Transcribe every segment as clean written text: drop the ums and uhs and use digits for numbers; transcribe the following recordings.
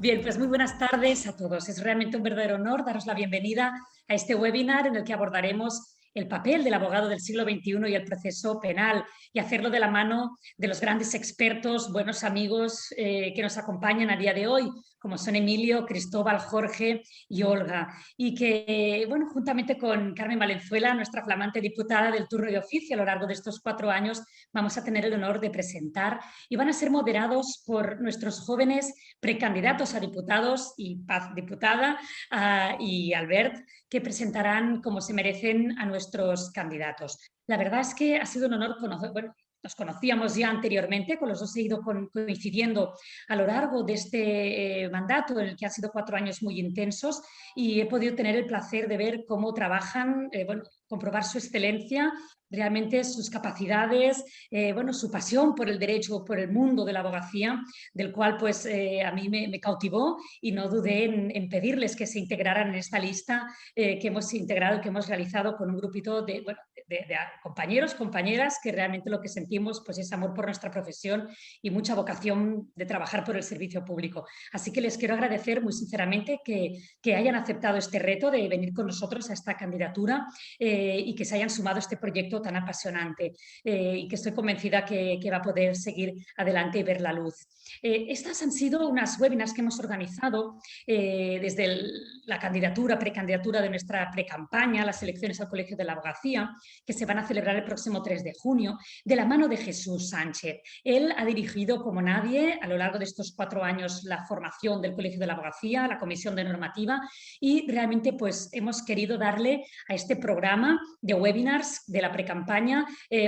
Bien, pues muy buenas tardes a todos. Es realmente un verdadero honor daros la bienvenida a este webinar en el que abordaremos el papel del abogado del siglo XXI y el proceso penal, y hacerlo de la mano de los grandes expertos, buenos amigos que nos acompañan a día de hoy, como son Emilio, Cristóbal, Jorge y Olga, y que, bueno, juntamente con Carmen Valenzuela, nuestra flamante diputada del turno de oficio a lo largo de estos 4 años, vamos a tener el honor de presentar, y van a ser moderados por nuestros jóvenes precandidatos a diputados y Paz diputada y Albert, que presentarán como se merecen a nuestros candidatos. La verdad es que ha sido un honor conocer, bueno, nos conocíamos ya anteriormente, con los dos he ido coincidiendo a lo largo de este mandato, en el que han sido 4 años muy intensos, y he podido tener el placer de ver cómo trabajan, bueno, comprobar su excelencia, realmente sus capacidades, bueno, su pasión por el derecho, por el mundo de la abogacía, del cual pues a mí me cautivó, y no dudé en pedirles que se integraran en esta lista que hemos integrado, que hemos realizado con un grupito de, bueno, de compañeros, compañeras, que realmente lo que sentimos pues es amor por nuestra profesión y mucha vocación de trabajar por el servicio público. Así que les quiero agradecer muy sinceramente que hayan aceptado este reto de venir con nosotros a esta candidatura y que se hayan sumado a este proyecto tan apasionante, y que estoy convencida que va a poder seguir adelante y ver la luz. Estas han sido unas webinars que hemos organizado desde la candidatura, precandidatura de nuestra precampaña, las elecciones al Colegio de la Abogacía, que se van a celebrar el próximo 3 de junio, de la mano de Jesús Sánchez. Él ha dirigido como nadie a lo largo de estos 4 años la formación del Colegio de la Abogacía, la Comisión de Normativa, y realmente pues hemos querido darle a este programa de webinars de la precampaña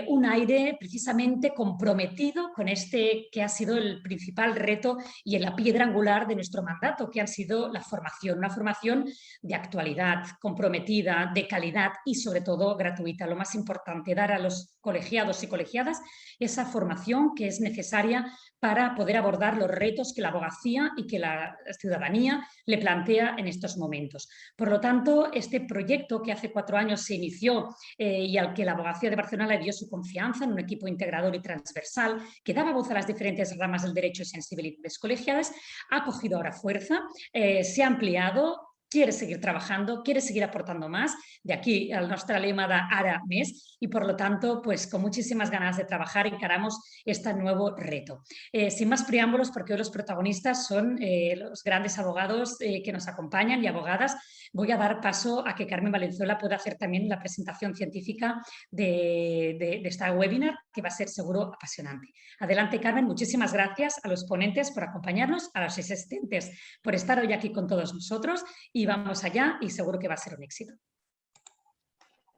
un aire precisamente comprometido con este que ha sido el principal reto y la piedra angular de nuestro mandato, que ha sido la formación, una formación de actualidad, comprometida, de calidad y sobre todo gratuita. Lo más importante, dar a los colegiados y colegiadas esa formación que es necesaria para poder abordar los retos que la abogacía y que la ciudadanía le plantea en estos momentos. Por lo tanto, este proyecto que hace 4 años se inició y al que la abogacía de Barcelona le dio su confianza en un equipo integrador y transversal que daba voz a las diferentes ramas del derecho y sensibilidades colegiales, ha cogido ahora fuerza, se ha ampliado, quiere seguir trabajando, quiere seguir aportando más. De aquí a nuestra lema de ara més, y por lo tanto, pues con muchísimas ganas de trabajar encaramos este nuevo reto. Sin más preámbulos, porque hoy los protagonistas son los grandes abogados que nos acompañan y abogadas, voy a dar paso a que Carmen Valenzuela pueda hacer también la presentación científica de esta webinar, que va a ser seguro apasionante. Adelante, Carmen. Muchísimas gracias a los ponentes por acompañarnos, a los asistentes por estar hoy aquí con todos nosotros, y vamos allá y seguro que va a ser un éxito.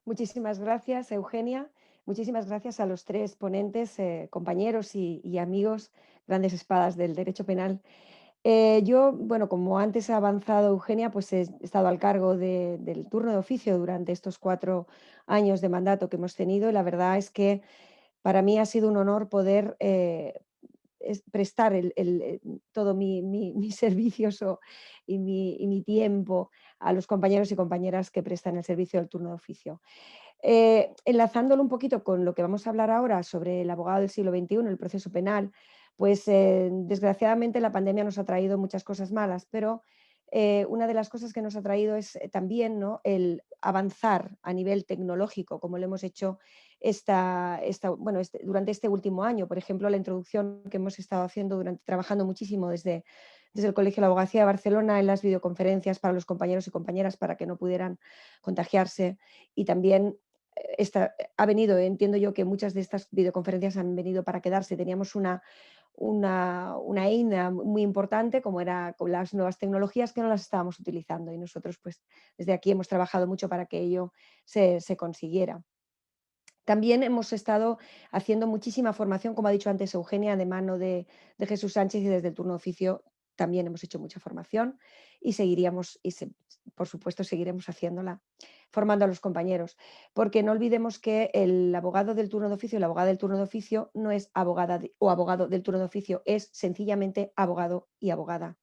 Muchísimas gracias, Eugenia. Muchísimas gracias a los 3 ponentes, compañeros y amigos, grandes espadas del derecho penal. Yo, bueno, como antes ha avanzado Eugenia, pues he estado al cargo del turno de oficio durante estos 4 años de mandato que hemos tenido, y la verdad es que para mí ha sido un honor poder prestar todo mi servicios y mi tiempo a los compañeros y compañeras que prestan el servicio del turno de oficio. Enlazándolo un poquito con lo que vamos a hablar ahora sobre el abogado del siglo XXI, el proceso penal, pues desgraciadamente la pandemia nos ha traído muchas cosas malas, pero una de las cosas que nos ha traído es también, ¿no?, el avanzar a nivel tecnológico, como lo hemos hecho durante este último año. Por ejemplo, la introducción que hemos estado haciendo trabajando muchísimo desde el Colegio de la Abogacía de Barcelona en las videoconferencias para los compañeros y compañeras para que no pudieran contagiarse, y también ha venido, entiendo yo que muchas de estas videoconferencias han venido para quedarse. Teníamos una eina muy importante, como era con las nuevas tecnologías, que no las estábamos utilizando, y nosotros pues desde aquí hemos trabajado mucho para que ello se consiguiera. También hemos estado haciendo muchísima formación, como ha dicho antes Eugenia, de mano de Jesús Sánchez, y desde el turno de oficio también hemos hecho mucha formación, y por supuesto seguiremos haciéndola, formando a los compañeros, porque no olvidemos que el abogado del turno de oficio, la abogada del turno de oficio no es abogada o abogado del turno de oficio, es sencillamente abogado y abogada.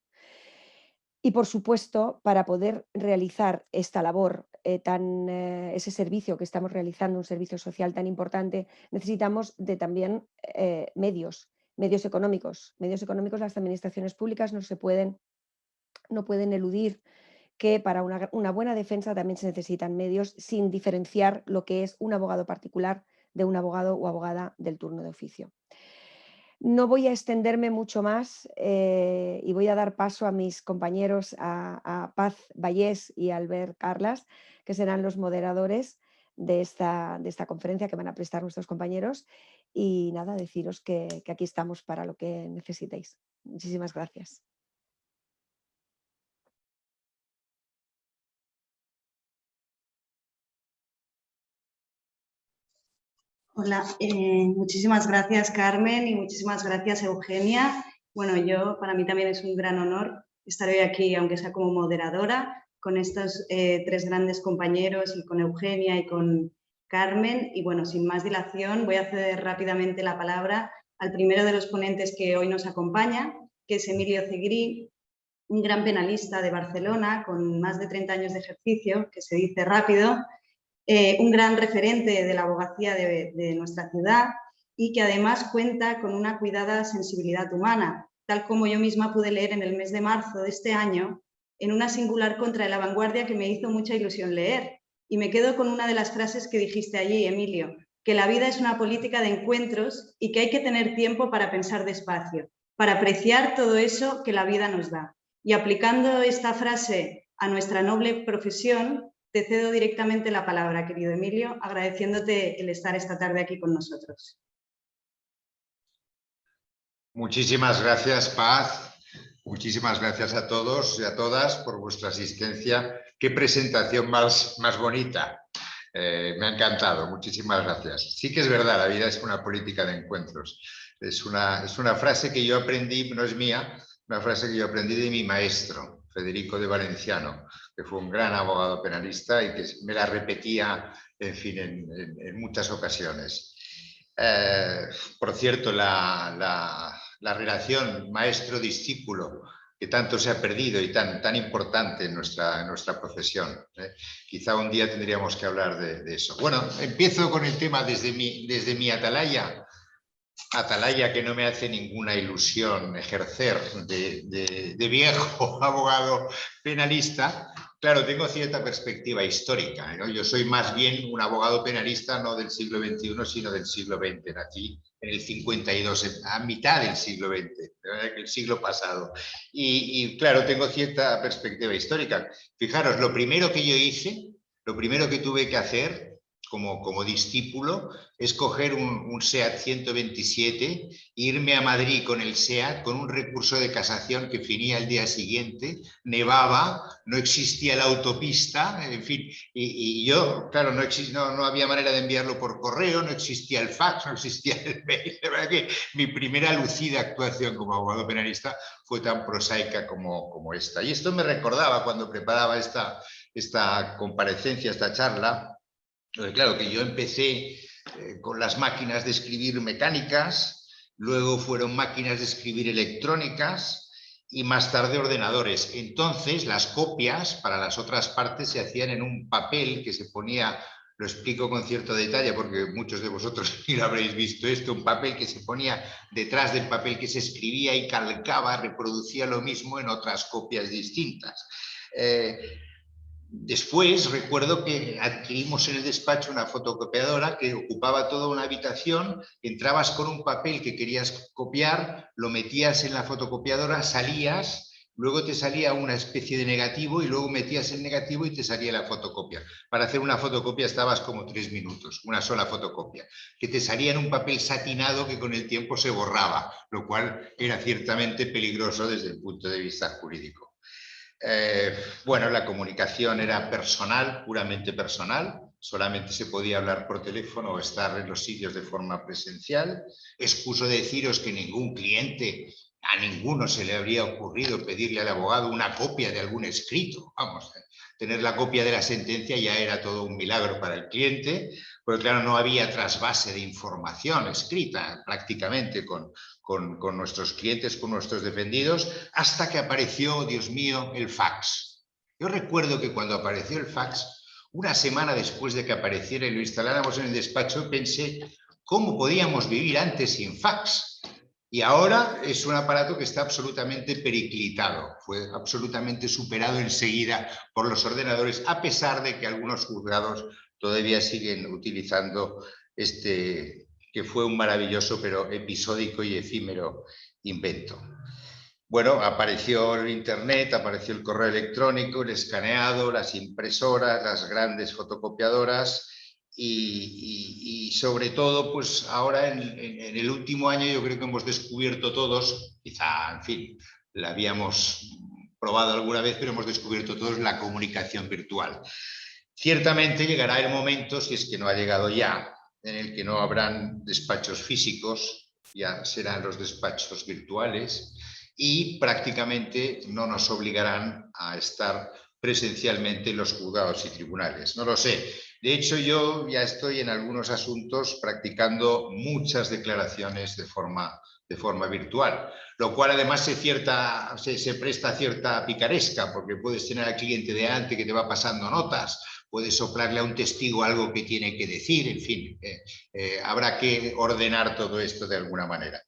Y por supuesto, para poder realizar esta labor, ese servicio que estamos realizando, un servicio social tan importante, necesitamos de también medios económicos. Medios económicos, las administraciones públicas no se pueden no pueden eludir que para una buena defensa también se necesitan medios, sin diferenciar lo que es un abogado particular de un abogado o abogada del turno de oficio. No voy a extenderme mucho más y voy a dar paso a mis compañeros, a Paz Vallés y Albert Carlas, que serán los moderadores de esta conferencia que van a prestar nuestros compañeros. Y nada, deciros que aquí estamos para lo que necesitéis. Muchísimas gracias. Hola, muchísimas gracias, Carmen, y muchísimas gracias, Eugenia. Bueno, para mí también es un gran honor estar hoy aquí, aunque sea como moderadora, con estos tres grandes compañeros y con Eugenia y con Carmen. Y bueno, sin más dilación, voy a ceder rápidamente la palabra al primero de los ponentes que hoy nos acompaña, que es Emilio Zegrí, un gran penalista de Barcelona con más de 30 años de ejercicio, que se dice rápido, un gran referente de la abogacía de nuestra ciudad y que además cuenta con una cuidada sensibilidad humana, tal como yo misma pude leer en el mes de marzo de este año en una singular contra de La Vanguardia que me hizo mucha ilusión leer. Y me quedo con una de las frases que dijiste allí, Emilio, que la vida es una política de encuentros y que hay que tener tiempo para pensar despacio, para apreciar todo eso que la vida nos da. Y aplicando esta frase a nuestra noble profesión, te cedo directamente la palabra, querido Emilio, agradeciéndote el estar esta tarde aquí con nosotros. Muchísimas gracias, Paz. Muchísimas gracias a todos y a todas por vuestra asistencia. Qué presentación más bonita. Me ha encantado. Muchísimas gracias. Sí que es verdad, la vida es una política de encuentros. Es una frase que yo aprendí, no es mía, una frase que yo aprendí de mi maestro, Federico de Valenciano, que fue un gran abogado penalista y que me la repetía, en fin, en muchas ocasiones. Por cierto, la relación maestro-discípulo que tanto se ha perdido y tan importante en nuestra profesión. Quizá un día tendríamos que hablar de eso. Bueno, empiezo con el tema desde mi atalaya que no me hace ninguna ilusión ejercer de viejo abogado penalista. Claro, tengo cierta perspectiva histórica, ¿no? Yo soy más bien un abogado penalista no del siglo XXI, sino del siglo XX. Nací en el 52, a mitad del siglo XX, el siglo pasado. Y claro, tengo cierta perspectiva histórica. Fijaros, lo primero que yo hice, lo primero que tuve que hacer como discípulo es coger un SEAT 127, irme a Madrid con el SEAT, con un recurso de casación que finía el día siguiente, nevaba, no existía la autopista, en fin, y yo, claro, no había manera de enviarlo por correo, no existía el fax, no existía el mail. La verdad que mi primera lucida actuación como abogado penalista fue tan prosaica como esta. Y esto me recordaba cuando preparaba esta comparecencia, esta charla. Claro que yo empecé con las máquinas de escribir mecánicas, luego fueron máquinas de escribir electrónicas y más tarde ordenadores. Entonces las copias para las otras partes se hacían en un papel que se ponía, lo explico con cierto detalle porque muchos de vosotros ni lo habréis visto esto, un papel que se ponía detrás del papel que se escribía y calcaba, reproducía lo mismo en otras copias distintas. Después recuerdo que adquirimos en el despacho una fotocopiadora que ocupaba toda una habitación, entrabas con un papel que querías copiar, lo metías en la fotocopiadora, salías, luego te salía una especie de negativo y luego metías el negativo y te salía la fotocopia. Para hacer una fotocopia estabas como 3 minutos, una sola fotocopia, que te salía en un papel satinado que con el tiempo se borraba, lo cual era ciertamente peligroso desde el punto de vista jurídico. Bueno, la comunicación era personal, puramente personal, solamente se podía hablar por teléfono o estar en los sitios de forma presencial. Excuso deciros que ningún cliente, a ninguno se le habría ocurrido pedirle al abogado una copia de algún escrito. Vamos, tener la copia de la sentencia ya era todo un milagro para el cliente, porque claro, no había trasvase de información escrita prácticamente con nuestros clientes, con nuestros defendidos, hasta que apareció, Dios mío, el fax. Yo recuerdo que cuando apareció el fax, una semana después de que apareciera y lo instaláramos en el despacho, pensé, ¿cómo podíamos vivir antes sin fax? Y ahora es un aparato que está absolutamente periclitado, fue absolutamente superado enseguida por los ordenadores, a pesar de que algunos juzgados todavía siguen utilizando este, que fue un maravilloso pero episódico y efímero invento. Bueno, apareció el Internet, apareció el correo electrónico, el escaneado, las impresoras, las grandes fotocopiadoras y sobre todo, pues ahora en el último año yo creo que hemos descubierto todos, quizá, en fin, la habíamos probado alguna vez, pero hemos descubierto todos la comunicación virtual. Ciertamente llegará el momento, si es que no ha llegado ya, en el que no habrán despachos físicos, ya serán los despachos virtuales, y prácticamente no nos obligarán a estar presencialmente en los juzgados y tribunales. No lo sé. De hecho, yo ya estoy en algunos asuntos practicando muchas declaraciones de forma virtual, lo cual además se presta a cierta picaresca, porque puedes tener al cliente delante que te va pasando notas, puedes soplarle a un testigo algo que tiene que decir, en fin, habrá que ordenar todo esto de alguna manera.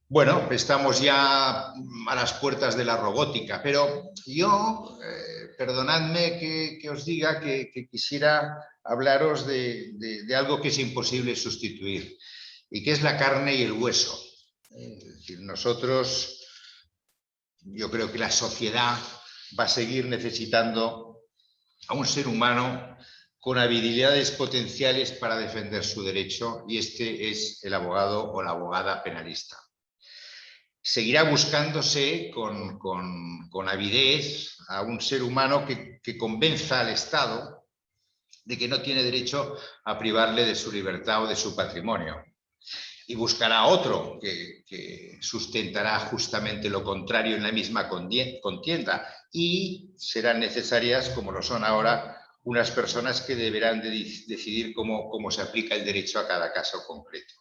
Bueno, estamos ya a las puertas de la robótica, pero yo, perdonadme que os diga que quisiera hablaros de algo que es imposible sustituir y que es la carne y el hueso. Es decir, nosotros, yo creo que la sociedad va a seguir necesitando a un ser humano con habilidades potenciales para defender su derecho, y este es el abogado o la abogada penalista. Seguirá buscándose con avidez a un ser humano que convenza al Estado de que no tiene derecho a privarle de su libertad o de su patrimonio. Y buscará otro que sustentará justamente lo contrario en la misma contienda. Y serán necesarias, como lo son ahora, unas personas que deberán decidir cómo se aplica el derecho a cada caso concreto.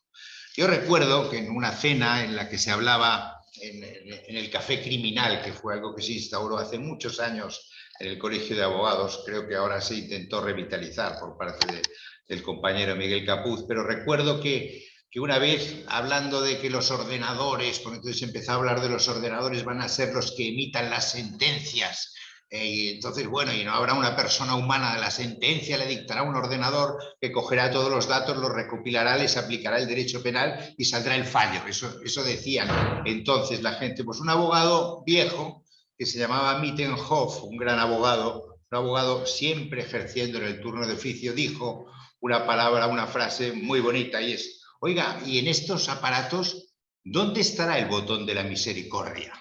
Yo recuerdo que en una cena en la que se hablaba en el café criminal, que fue algo que se instauró hace muchos años en el Colegio de Abogados, creo que ahora se intentó revitalizar por parte del compañero Miguel Capuz, pero recuerdo que una vez, hablando de que los ordenadores, porque entonces empezó a hablar de los ordenadores, van a ser los que emitan las sentencias, y entonces, bueno, y no habrá una persona humana, de la sentencia le dictará un ordenador que cogerá todos los datos, los recopilará, les aplicará el derecho penal y saldrá el fallo. Eso decían entonces la gente. Pues un abogado viejo que se llamaba Mittenhoff, un gran abogado, un abogado siempre ejerciendo en el turno de oficio, dijo una palabra, una frase muy bonita, y es: oiga, y en estos aparatos, ¿dónde estará el botón de la misericordia?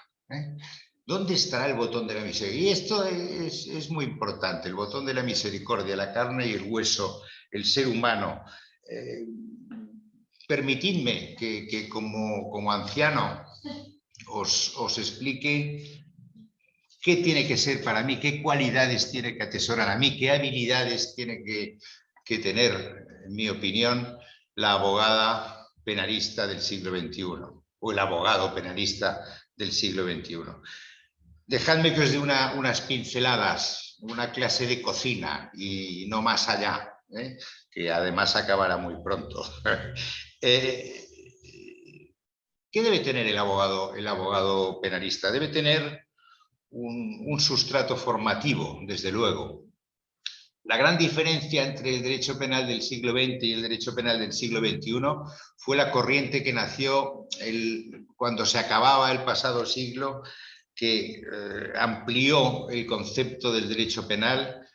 ¿Dónde estará el botón de la misericordia? Y esto es muy importante, el botón de la misericordia, la carne y el hueso, el ser humano. Permitidme que como anciano os explique qué tiene que ser para mí, qué cualidades tiene que atesorar a mí, qué habilidades tiene que tener, en mi opinión, la abogada penalista del siglo XXI o el abogado penalista del siglo XXI. Dejadme que os dé unas pinceladas, una clase de cocina y no más allá, que además acabará muy pronto. ¿Qué debe tener el abogado penalista? Debe tener un sustrato formativo, desde luego. La gran diferencia entre el derecho penal del siglo XX y el derecho penal del siglo XXI fue la corriente que nació cuando se acababa el pasado siglo, que amplió el concepto del derecho penal,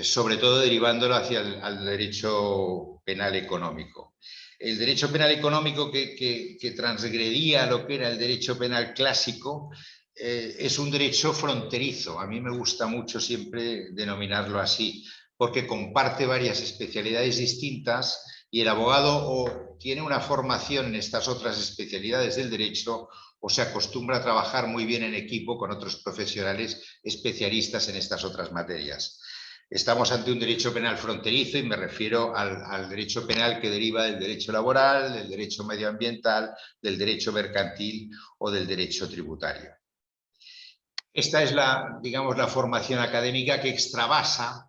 sobre todo derivándolo hacia el derecho penal económico. El derecho penal económico que transgredía lo que era el derecho penal clásico es un derecho fronterizo. A mí me gusta mucho siempre denominarlo así, porque comparte varias especialidades distintas y el abogado o tiene una formación en estas otras especialidades del derecho o se acostumbra a trabajar muy bien en equipo con otros profesionales especialistas en estas otras materias. Estamos ante un derecho penal fronterizo y me refiero al derecho penal que deriva del derecho laboral, del derecho medioambiental, del derecho mercantil o del derecho tributario. Esta es digamos, la formación académica que extravasa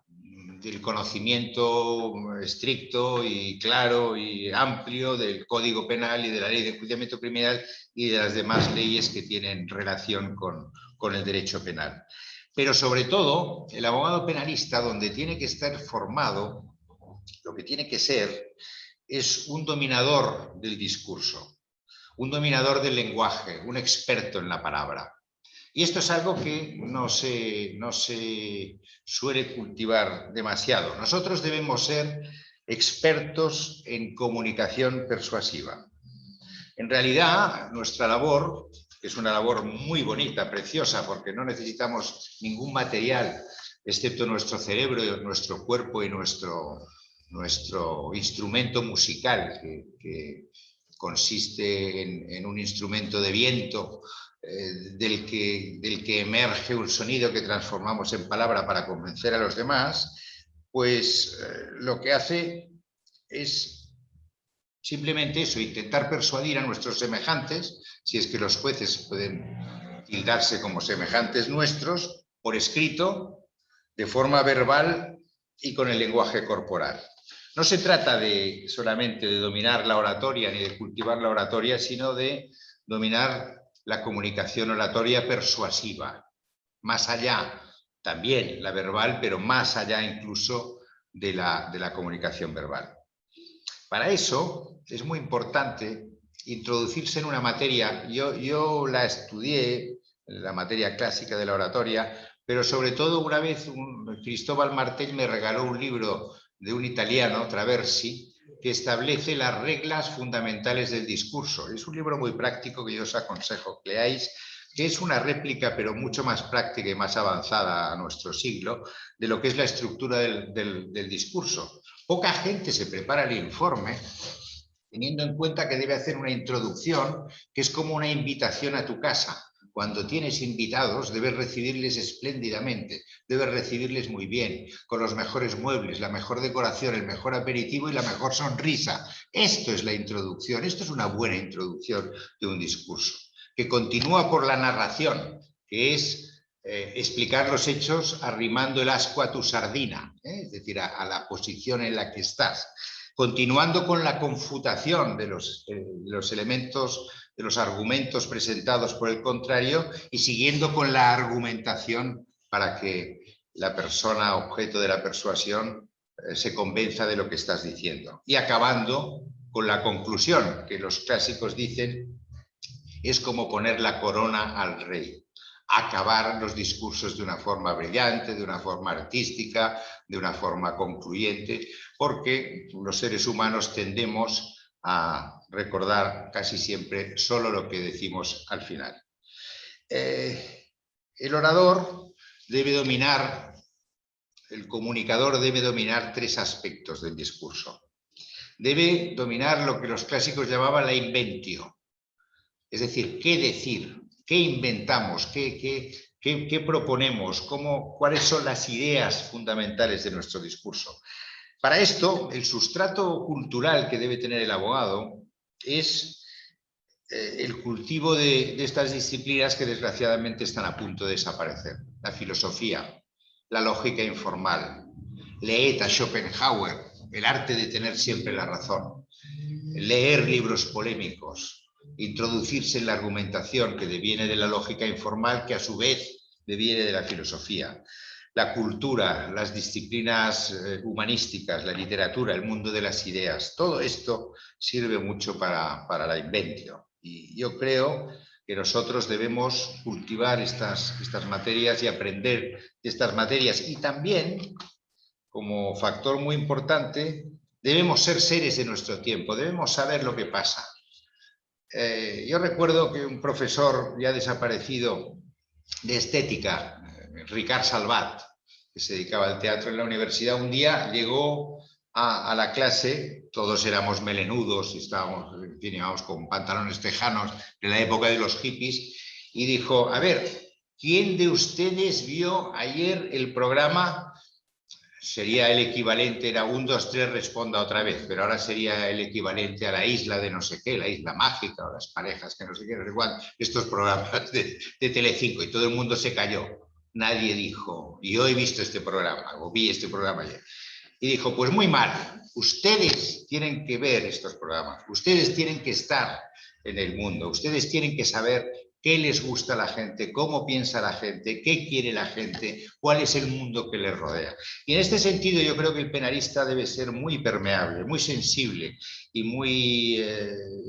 del conocimiento estricto y claro y amplio del Código Penal y de la Ley de Enjuiciamiento Criminal y de las demás leyes que tienen relación con el derecho penal. Pero sobre todo, el abogado penalista, donde tiene que estar formado, lo que tiene que ser es un dominador del discurso, un dominador del lenguaje, un experto en la palabra. Y esto es algo que no se suele cultivar demasiado. Nosotros debemos ser expertos en comunicación persuasiva. En realidad, nuestra labor, que es una labor muy bonita, preciosa, porque no necesitamos ningún material, excepto nuestro cerebro, nuestro cuerpo y nuestro instrumento musical, que consiste en un instrumento de viento, del que emerge un sonido que transformamos en palabra para convencer a los demás, pues lo que hace es simplemente eso, intentar persuadir a nuestros semejantes, si es que los jueces pueden tildarse como semejantes nuestros, por escrito, de forma verbal y con el lenguaje corporal. No se trata solamente de dominar la oratoria ni de cultivar la oratoria, sino de dominar la comunicación oratoria persuasiva, más allá también la verbal, pero más allá incluso de la comunicación verbal. Para eso es muy importante introducirse en una materia. Yo la estudié, la materia clásica de la oratoria, pero sobre todo una vez Cristóbal Martell me regaló un libro de un italiano, Traversi, que establece las reglas fundamentales del discurso. Es un libro muy práctico que yo os aconsejo que leáis, que es una réplica, pero mucho más práctica y más avanzada a nuestro siglo, de lo que es la estructura del discurso. Poca gente se prepara el informe teniendo en cuenta que debe hacer una introducción, que es como una invitación a tu casa. Cuando tienes invitados, debes recibirles espléndidamente, debes recibirles muy bien, con los mejores muebles, la mejor decoración, el mejor aperitivo y la mejor sonrisa. Esto es la introducción, esto es una buena introducción de un discurso, que continúa por la narración, que es explicar los hechos arrimando el ascua a tu sardina, es decir, a la posición en la que estás. Continuando con la confutación de los elementos, de los argumentos presentados por el contrario y siguiendo con la argumentación para que la persona objeto de la persuasión se convenza de lo que estás diciendo. Y acabando con la conclusión, que los clásicos dicen es como poner la corona al rey. Acabar los discursos de una forma brillante, de una forma artística, de una forma concluyente, porque los seres humanos tendemos a recordar casi siempre solo lo que decimos al final. El orador debe dominar, el comunicador debe dominar tres aspectos del discurso. Debe dominar lo que los clásicos llamaban la inventio, es decir, qué decir, qué inventamos, qué proponemos, cuáles son las ideas fundamentales de nuestro discurso. Para esto, el sustrato cultural que debe tener el abogado es el cultivo de estas disciplinas que desgraciadamente están a punto de desaparecer. La filosofía, la lógica informal, leer a Schopenhauer, el arte de tener siempre la razón, leer libros polémicos, introducirse en la argumentación que deviene de la lógica informal, que a su vez deviene de la filosofía. La cultura, las disciplinas humanísticas, la literatura, el mundo de las ideas, todo esto sirve mucho para la inventio. Y yo creo que nosotros debemos cultivar estas materias y aprender de estas materias. Y también, como factor muy importante, debemos ser seres de nuestro tiempo, debemos saber lo que pasa. Yo recuerdo que un profesor ya desaparecido de estética, Ricard Salvat, que se dedicaba al teatro en la universidad, un día llegó a la clase, todos éramos melenudos y íbamos con pantalones tejanos de la época de los hippies, y dijo, a ver, ¿quién de ustedes vio ayer el programa? Sería el equivalente, era 1, 2, 3, responda otra vez, pero ahora sería el equivalente a la isla de no sé qué, la isla mágica o las parejas que no sé qué, no sé cuál, estos programas de Telecinco, y todo el mundo se cayó. nadie dijo, y yo he visto este programa, o vi este programa ayer, y dijo, pues muy mal, ustedes tienen que ver estos programas, ustedes tienen que estar en el mundo, ustedes tienen que saber qué les gusta a la gente, cómo piensa la gente, qué quiere la gente, cuál es el mundo que les rodea. Y en este sentido yo creo que el penalista debe ser muy permeable, muy sensible y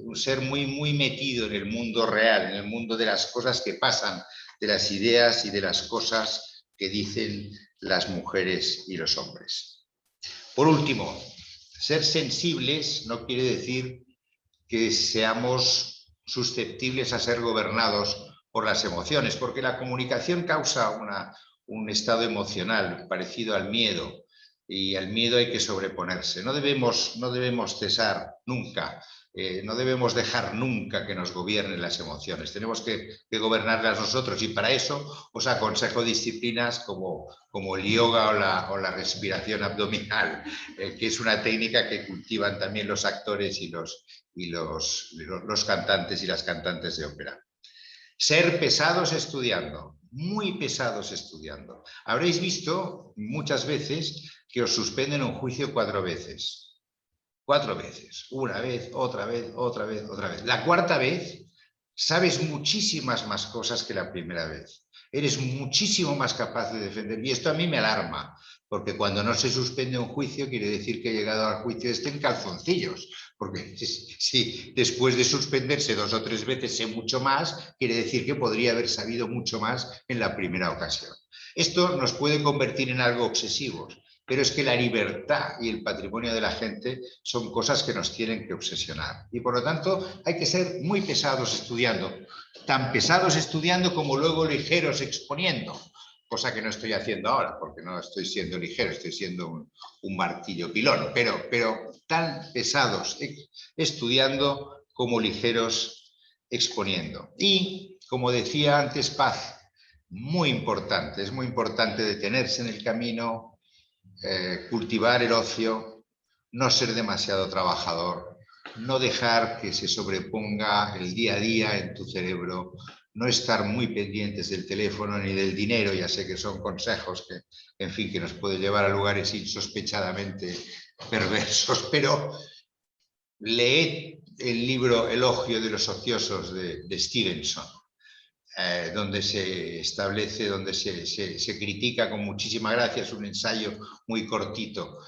un ser muy metido en el mundo real, en el mundo de las cosas que pasan, de las ideas y de las cosas que dicen las mujeres y los hombres. Por último, ser sensibles no quiere decir que seamos susceptibles a ser gobernados por las emociones, porque la comunicación causa un estado emocional parecido al miedo, y al miedo hay que sobreponerse. No debemos cesar nunca, no debemos dejar nunca que nos gobiernen las emociones. Tenemos que gobernarlas nosotros, y para eso os aconsejo disciplinas como el yoga o la respiración abdominal, que es una técnica que cultivan también los actores y los cantantes y las cantantes de ópera. Ser pesados estudiando, muy pesados estudiando. Habréis visto muchas veces que os suspenden un juicio 4 veces. 4 veces. Una vez, otra vez, otra vez, otra vez. La cuarta vez sabes muchísimas más cosas que la primera vez. Eres muchísimo más capaz de defender. Y esto a mí me alarma, porque cuando no se suspende un juicio quiere decir que he llegado al juicio en calzoncillos. Porque si después de suspenderse 2 o 3 veces sé mucho más, quiere decir que podría haber sabido mucho más en la primera ocasión. Esto nos puede convertir en algo obsesivos, pero es que la libertad y el patrimonio de la gente son cosas que nos tienen que obsesionar. Y por lo tanto hay que ser muy pesados estudiando, tan pesados estudiando como luego ligeros exponiendo, cosa que no estoy haciendo ahora, porque no estoy siendo ligero, estoy siendo un martillo pilón, pero tan pesados estudiando como ligeros exponiendo. Y, como decía antes Paz, es muy importante detenerse en el camino, cultivar el ocio, no ser demasiado trabajador, no dejar que se sobreponga el día a día en tu cerebro, no estar muy pendientes del teléfono ni del dinero. Ya sé que son consejos que, en fin, que nos pueden llevar a lugares insospechadamente perversos, pero leed el libro Elogio de los ociosos de Stevenson, donde se establece, donde se critica con muchísima gracia, es un ensayo muy cortito,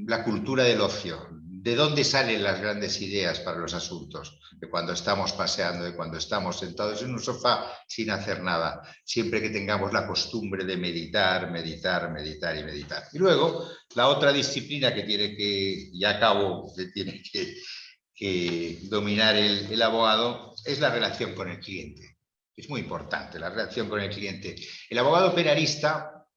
la cultura del ocio. ¿De dónde salen las grandes ideas para los asuntos? De cuando estamos paseando, de cuando estamos sentados en un sofá sin hacer nada, siempre que tengamos la costumbre de meditar, meditar, meditar y meditar. Y luego, la otra disciplina que tiene que, ya acabo, que tiene que dominar el abogado, es la relación con el cliente. Es muy importante la relación con el cliente. El abogado penalista,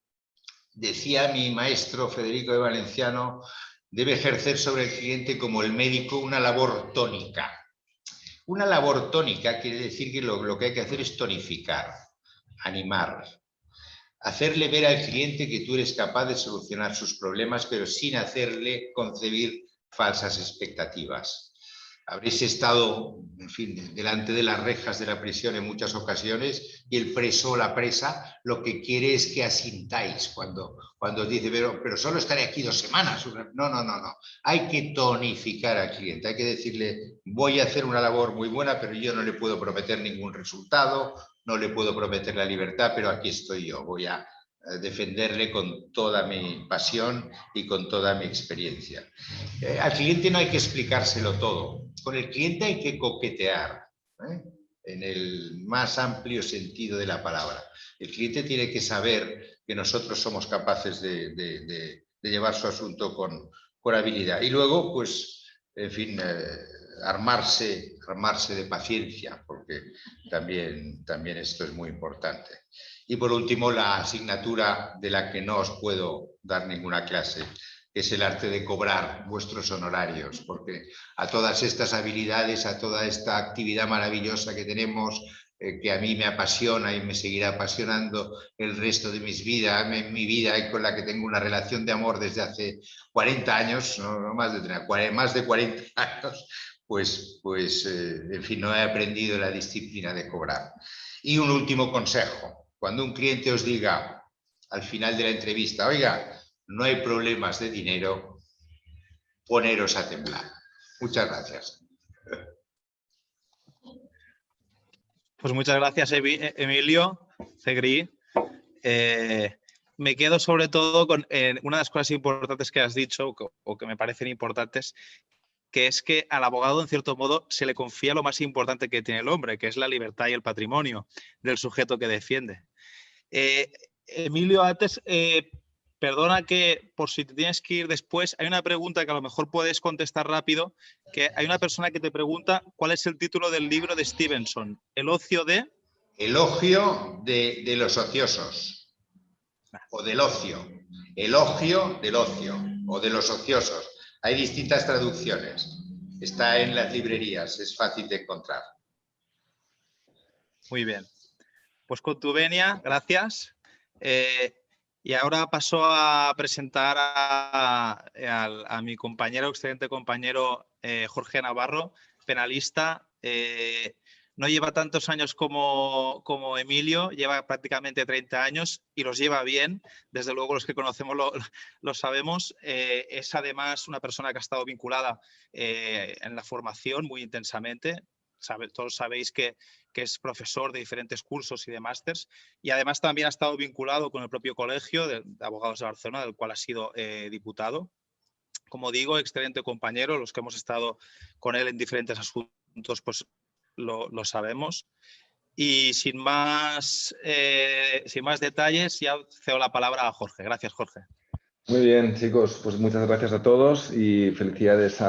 decía mi maestro Federico de Valenciano, debe ejercer sobre el cliente como el médico una labor tónica. Una labor tónica quiere decir que lo que hay que hacer es tonificar, animar, hacerle ver al cliente que tú eres capaz de solucionar sus problemas, pero sin hacerle concebir falsas expectativas. Habréis estado, en fin, delante de las rejas de la prisión en muchas ocasiones, y el preso o la presa lo que quiere es que asintáis cuando os dice, pero solo estaré aquí 2 semanas. No. Hay que tonificar al cliente, hay que decirle, voy a hacer una labor muy buena, pero yo no le puedo prometer ningún resultado, no le puedo prometer la libertad, pero aquí estoy yo, voy a defenderle con toda mi pasión y con toda mi experiencia. Al cliente no hay que explicárselo todo. Con el cliente hay que coquetear, en el más amplio sentido de la palabra. El cliente tiene que saber que nosotros somos capaces de llevar su asunto con habilidad. Y luego, pues, en fin, armarse de paciencia, porque también esto es muy importante. Y por último, la asignatura de la que no os puedo dar ninguna clase, que es el arte de cobrar vuestros honorarios, porque a todas estas habilidades, a toda esta actividad maravillosa que tenemos, que a mí me apasiona y me seguirá apasionando el resto de mi vida, y con la que tengo una relación de amor desde hace 40 años, no más de 40 años, pues en fin, no he aprendido la disciplina de cobrar. Y un último consejo: cuando un cliente os diga al final de la entrevista, oiga, no hay problemas de dinero, poneros a temblar. Muchas gracias. Pues muchas gracias, Emilio Zegrí. Me quedo sobre todo con una de las cosas importantes que has dicho, o que me parecen importantes, que es que al abogado, en cierto modo, se le confía lo más importante que tiene el hombre, que es la libertad y el patrimonio del sujeto que defiende. Emilio, antes, perdona que por si te tienes que ir después, hay una pregunta que a lo mejor puedes contestar rápido, que hay una persona que te pregunta cuál es el título del libro de Stevenson, El ocio de... Elogio de los ociosos, o del ocio, elogio del ocio, o de los ociosos. Hay distintas traducciones. Está en las librerías, es fácil de encontrar. Muy bien. Pues con tu venia, gracias. Y ahora paso a presentar a mi compañero, excelente compañero Jorge Navarro, penalista. No lleva tantos años como Emilio, lleva prácticamente 30 años y los lleva bien. Desde luego los que conocemos lo sabemos. Es además una persona que ha estado vinculada en la formación muy intensamente. Todos sabéis que es profesor de diferentes cursos y de másters, y además también ha estado vinculado con el propio Colegio de Abogados de Barcelona, del cual ha sido diputado. Como digo, excelente compañero, los que hemos estado con él en diferentes asuntos pues lo sabemos. Y sin más detalles, ya cedo la palabra a Jorge. Gracias, Jorge. Muy bien, chicos, pues muchas gracias a todos y felicidades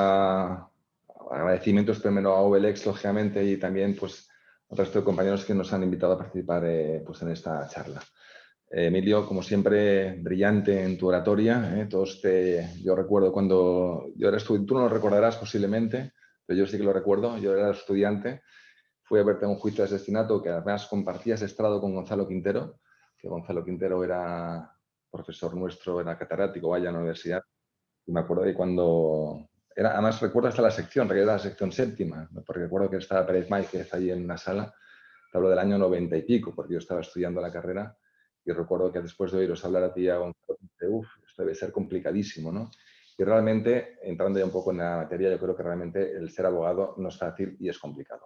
agradecimientos primero a OLX, lógicamente, y también pues al resto de compañeros que nos han invitado a participar pues, en esta charla. Emilio, como siempre, brillante en tu oratoria. Yo recuerdo cuando yo era estudiante, tú no lo recordarás posiblemente, pero yo sí que lo recuerdo. Yo era estudiante, fui a verte en un juicio de asesinato que además compartías estrado con Gonzalo Quintero, que Gonzalo Quintero era profesor nuestro, era catedrático, vaya, en la universidad. Y me acuerdo de cuando... además recuerdo hasta la sección, porque era la sección séptima, porque recuerdo que estaba Pérez Máiquez allí en una sala. Te hablo del año 90 y pico, porque yo estaba estudiando la carrera y recuerdo que después de oíros hablar a ti, a Gonzalo, esto debe ser complicadísimo, ¿no? Y realmente, entrando ya un poco en la materia, yo creo que realmente el ser abogado no es fácil y es complicado.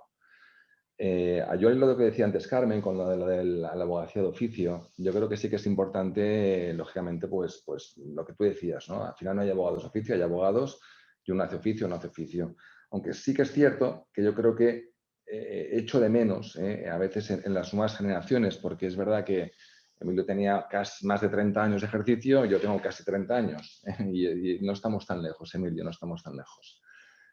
Yo lo que decía antes Carmen, con lo de la abogacía de oficio, yo creo que sí que es importante, lógicamente, pues lo que tú decías, ¿no? Al final no hay abogados de oficio, hay abogados y uno hace oficio, no hace oficio. Aunque sí que es cierto que yo creo que echo de menos a veces en las nuevas generaciones, porque es verdad que Emilio tenía casi más de 30 años de ejercicio, yo tengo casi 30 años y no estamos tan lejos, Emilio, no estamos tan lejos.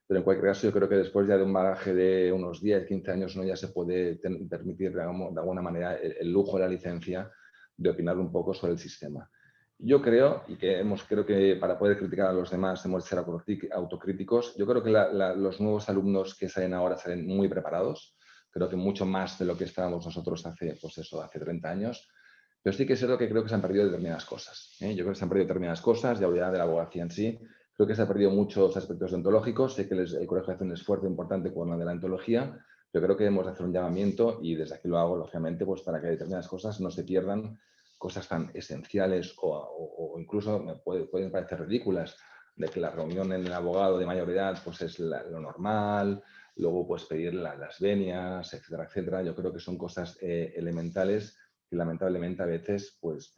Pero en cualquier caso yo creo que después ya de un bagaje de unos 10, 15 años uno ya se puede permitir de alguna manera el lujo de la licencia de opinar un poco sobre el sistema. Yo creo, y creo que para poder criticar a los demás hemos de ser autocríticos, yo creo que los nuevos alumnos que salen ahora salen muy preparados, creo que mucho más de lo que estábamos nosotros hace 30 años, pero sí que es cierto que creo que se han perdido determinadas cosas. Yo creo que se han perdido determinadas cosas, ya hablaré de la abogacía en sí. Creo que se ha perdido muchos aspectos deontológicos. Sé que el colegio hace un esfuerzo importante con la de la ontología, pero creo que debemos hacer un llamamiento y desde aquí lo hago, lógicamente, pues para que determinadas cosas no se pierdan, cosas tan esenciales o incluso pueden parecer ridículas, de que la reunión en el abogado de mayor edad pues es lo normal, luego pues pedir las venias, etcétera, etcétera. Yo creo que son cosas elementales que lamentablemente a veces pues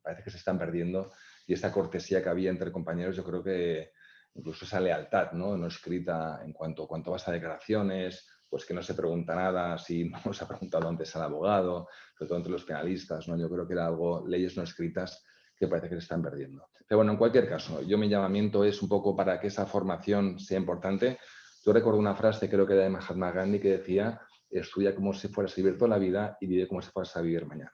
parece que se están perdiendo. Y esa cortesía que había entre compañeros, yo creo que incluso esa lealtad no escrita en cuanto vas a declaraciones, pues que no se pregunta nada, si no se ha preguntado antes al abogado, sobre todo entre los penalistas, ¿no? Yo creo que era algo, leyes no escritas que parece que se están perdiendo. Pero bueno, en cualquier caso, mi llamamiento es un poco para que esa formación sea importante. Yo recuerdo una frase, creo que era de Mahatma Gandhi, que decía: estudia como si fueras a vivir toda la vida y vive como si fueras a vivir mañana.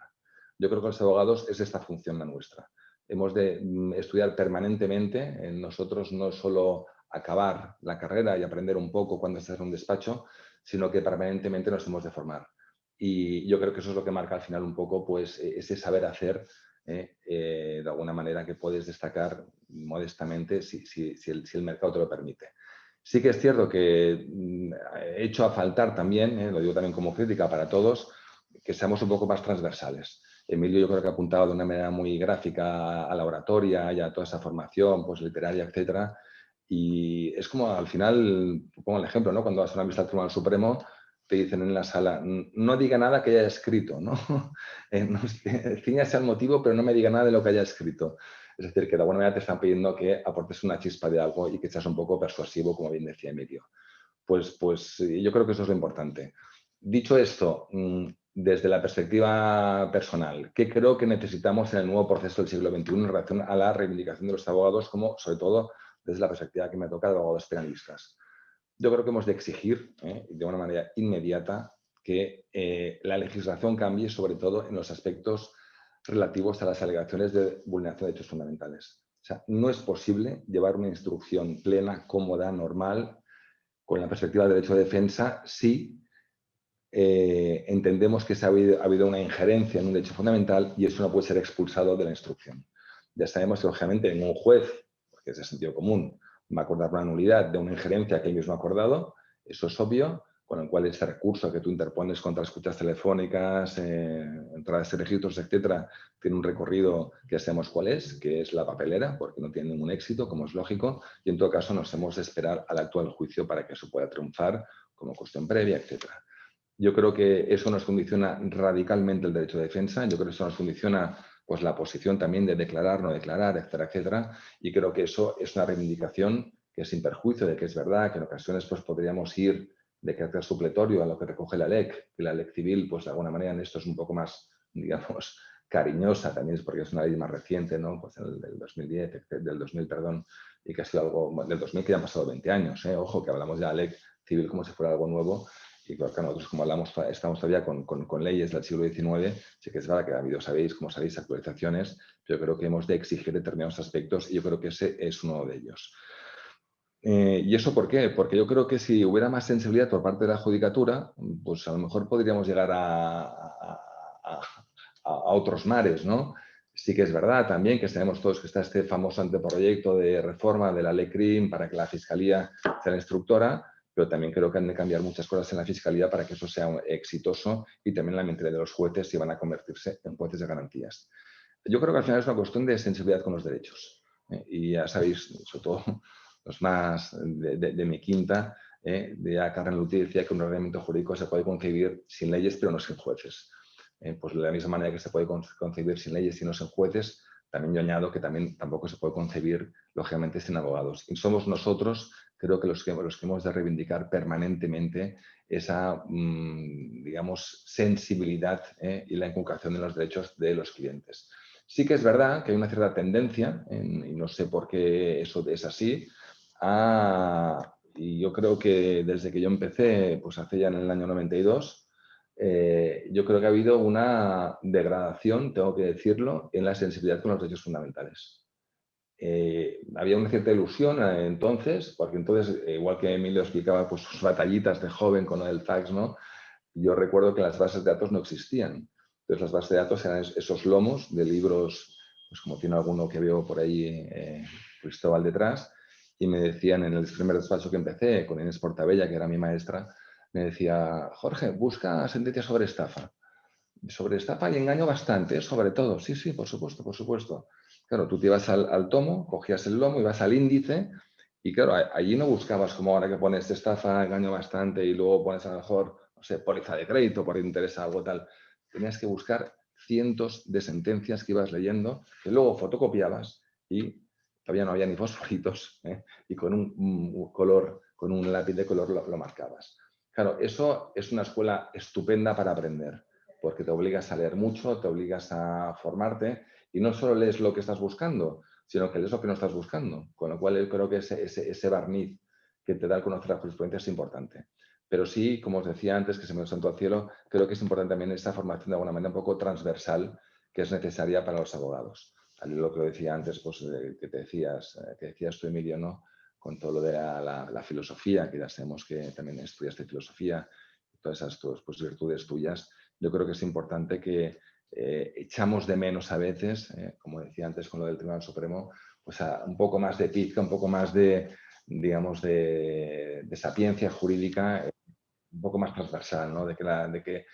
Yo creo que los abogados es esta función la nuestra. Hemos de estudiar permanentemente, nosotros no solo acabar la carrera y aprender un poco cuando estás en un despacho, sino que permanentemente nos hemos de formar. Y yo creo que eso es lo que marca al final un poco pues, ese saber hacer, de alguna manera que puedes destacar modestamente si el mercado te lo permite. Sí que es cierto que he hecho a faltar también, lo digo también como crítica para todos, que seamos un poco más transversales. Emilio yo creo que ha apuntado de una manera muy gráfica a la oratoria y a toda esa formación pues, literaria, etcétera. Y es como al final, pongo el ejemplo, ¿no? Cuando vas a una visita al Tribunal Supremo, te dicen en la sala, no diga nada que haya escrito, ¿no? Ciñase al motivo, pero no me diga nada de lo que haya escrito. Es decir, que de alguna manera te están pidiendo que aportes una chispa de algo y que seas un poco persuasivo, como bien decía Emilio. Pues yo creo que eso es lo importante. Dicho esto, desde la perspectiva personal, ¿qué creo que necesitamos en el nuevo proceso del siglo XXI en relación a la reivindicación de los abogados, como sobre todo desde la perspectiva que me toca de abogados penalistas? Yo creo que hemos de exigir de una manera inmediata que la legislación cambie, sobre todo en los aspectos relativos a las alegaciones de vulneración de derechos fundamentales. O sea, no es posible llevar una instrucción plena, cómoda, normal, con la perspectiva del derecho de defensa si entendemos que ha habido una injerencia en un derecho fundamental y eso no puede ser expulsado de la instrucción. Ya sabemos que, lógicamente, ningún juez, porque es de sentido común, va a acordar una nulidad de una injerencia que él mismo ha acordado, eso es obvio, con el cual este recurso que tú interpones contra escuchas telefónicas, entradas de registros, etcétera, tiene un recorrido que sabemos cuál es, que es la papelera, porque no tiene ningún éxito, como es lógico, y en todo caso nos hemos de esperar al actual juicio para que eso pueda triunfar como cuestión previa, etcétera. Yo creo que eso nos condiciona radicalmente el derecho de defensa, yo creo que eso nos condiciona pues, la posición también de declarar, no declarar, etcétera, etcétera, y creo que eso es una reivindicación que sin perjuicio de que es verdad que en ocasiones pues, podríamos ir de carácter supletorio a lo que recoge la LEC, que la LEC civil, pues de alguna manera en esto es un poco más, digamos, cariñosa, también es porque es una ley más reciente, ¿no? Pues del 2010, del 2000, perdón, y que ha sido algo del 2000 que ya han pasado 20 años, ¿eh? Ojo, que hablamos de la LEC civil como si fuera algo nuevo, y claro que nosotros, como hablamos, estamos todavía con leyes del siglo XIX, sí que es verdad que ha habido, como sabéis, actualizaciones, pero yo creo que hemos de exigir determinados aspectos y yo creo que ese es uno de ellos. ¿Y eso por qué? Porque yo creo que si hubiera más sensibilidad por parte de la judicatura, pues a lo mejor podríamos llegar a otros mares, ¿no? Sí que es verdad también que sabemos todos que está este famoso anteproyecto de reforma de la ley CRIM para que la Fiscalía sea la instructora, pero también creo que han de cambiar muchas cosas en la Fiscalía para que eso sea exitoso y también la mentalidad de los jueces si van a convertirse en jueces de garantías. Yo creo que al final es una cuestión de sensibilidad con los derechos. Y ya sabéis, sobre todo los más de mi quinta, de Carmen Lutí decía que un ordenamiento jurídico se puede concebir sin leyes, pero no sin jueces. Pues de la misma manera que se puede concebir sin leyes y no sin jueces, también yo añado que también tampoco se puede concebir, lógicamente, sin abogados. Y somos nosotros, creo que los que hemos de reivindicar permanentemente esa, digamos, sensibilidad y la inculcación de los derechos de los clientes. Sí que es verdad que hay una cierta tendencia, y no sé por qué eso es así, y yo creo que desde que yo empecé, pues hace ya en el año 92, yo creo que ha habido una degradación, tengo que decirlo, en la sensibilidad con los derechos fundamentales. Había una cierta ilusión entonces, porque entonces, igual que Emilio explicaba pues, sus batallitas de joven con el fax, ¿no? Yo recuerdo que las bases de datos no existían. Entonces, las bases de datos eran esos lomos de libros, pues como tiene alguno que veo por ahí Cristóbal detrás, y me decían en el primer despacho que empecé, con Inés Portabella, que era mi maestra, me decía, Jorge, busca sentencias sobre estafa. Sobre estafa y engaño bastante, sobre todo. Sí, sí, por supuesto, por supuesto. Claro, tú te ibas al tomo, cogías el lomo, ibas al índice y claro, allí no buscabas como ahora que pones estafa, engaño bastante y luego pones a lo mejor, no sé, póliza de crédito por interés algo tal. Tenías que buscar cientos de sentencias que ibas leyendo, que luego fotocopiabas y todavía no había ni fosforitos y con un color, con un lápiz de color lo marcabas. Claro, eso es una escuela estupenda para aprender, porque te obligas a leer mucho, te obligas a formarte y no solo lees lo que estás buscando, sino que lees lo que no estás buscando. Con lo cual yo creo que ese barniz que te da el conocer la jurisprudencia es importante. Pero sí, como os decía antes, que se me santo al cielo, creo que es importante también esta formación de alguna manera un poco transversal que es necesaria para los abogados. Lo que decía antes, pues, que decías tú, Emilio, ¿no? Con todo lo de la filosofía, que ya sabemos que también estudiaste filosofía, todas esas pues, virtudes tuyas. Yo creo que es importante que echamos de menos a veces, como decía antes con lo del Tribunal Supremo, pues un poco más de pizca, un poco más de, digamos, de sapiencia jurídica un poco más transversal, ¿no? De que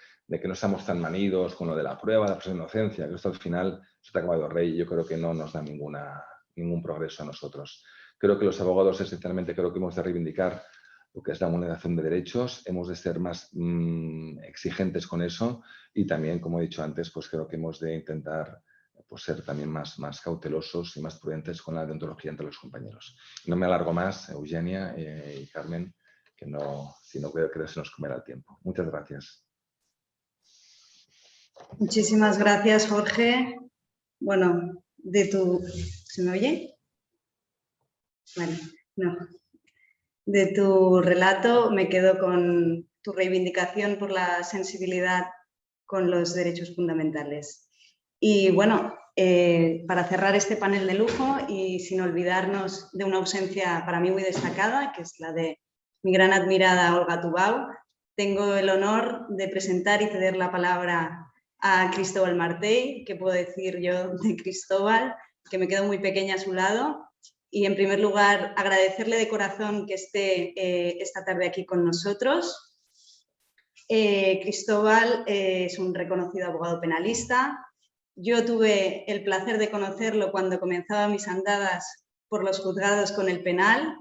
no estamos tan manidos con lo de la prueba, la presunción de inocencia, que esto al final se ha acabado rey y yo creo que no nos da ningún progreso a nosotros. Creo que los abogados, esencialmente, creo que hemos de reivindicar lo que es la vulneración de derechos, hemos de ser más exigentes con eso y también, como he dicho antes, pues creo que hemos de intentar pues, ser también más cautelosos y más prudentes con la deontología entre los compañeros. No me alargo más, Eugenia y Carmen, que si no creo que se nos comerá el tiempo. Muchas gracias. Muchísimas gracias, Jorge. Bueno, ¿se me oye? Vale, no. De tu relato me quedo con tu reivindicación por la sensibilidad con los derechos fundamentales. Y bueno, para cerrar este panel de lujo y sin olvidarnos de una ausencia para mí muy destacada, que es la de mi gran admirada Olga Tubau, tengo el honor de presentar y ceder la palabra a Cristóbal Martell. ¿Qué puedo decir yo de Cristóbal? Que me quedo muy pequeña a su lado. Y en primer lugar, agradecerle de corazón que esté esta tarde aquí con nosotros. Cristóbal es un reconocido abogado penalista. Yo tuve el placer de conocerlo cuando comenzaba mis andadas por los juzgados con el penal.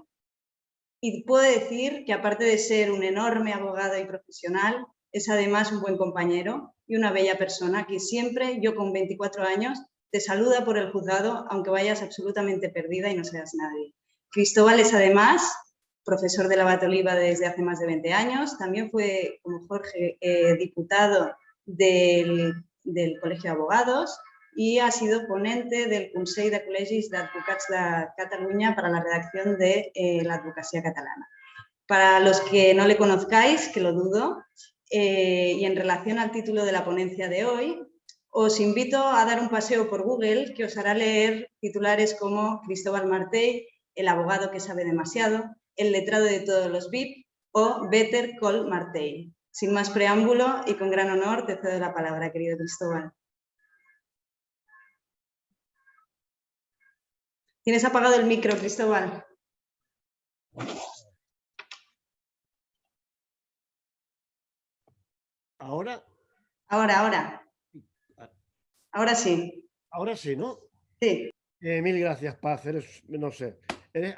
Y puedo decir que aparte de ser un enorme abogado y profesional, es además un buen compañero y una bella persona que siempre, yo con 24 años, te saluda por el juzgado aunque vayas absolutamente perdida y no seas nadie. Cristóbal es además profesor de la Abat Oliba desde hace más de 20 años, también fue, como Jorge, diputado del Colegio de Abogados y ha sido ponente del Consell de Col·legis d'Advocats de Cataluña para la redacción de la advocacia catalana. Para los que no le conozcáis, que lo dudo, y en relación al título de la ponencia de hoy, os invito a dar un paseo por Google que os hará leer titulares como Cristóbal Martell, el abogado que sabe demasiado, el letrado de todos los VIP o Better Call Martell. Sin más preámbulo y con gran honor te cedo la palabra, querido Cristóbal. Tienes apagado el micro, Cristóbal. ¿Ahora? Ahora. Ahora sí. Ahora sí, ¿no? Sí. Mil gracias, Paz. Eres,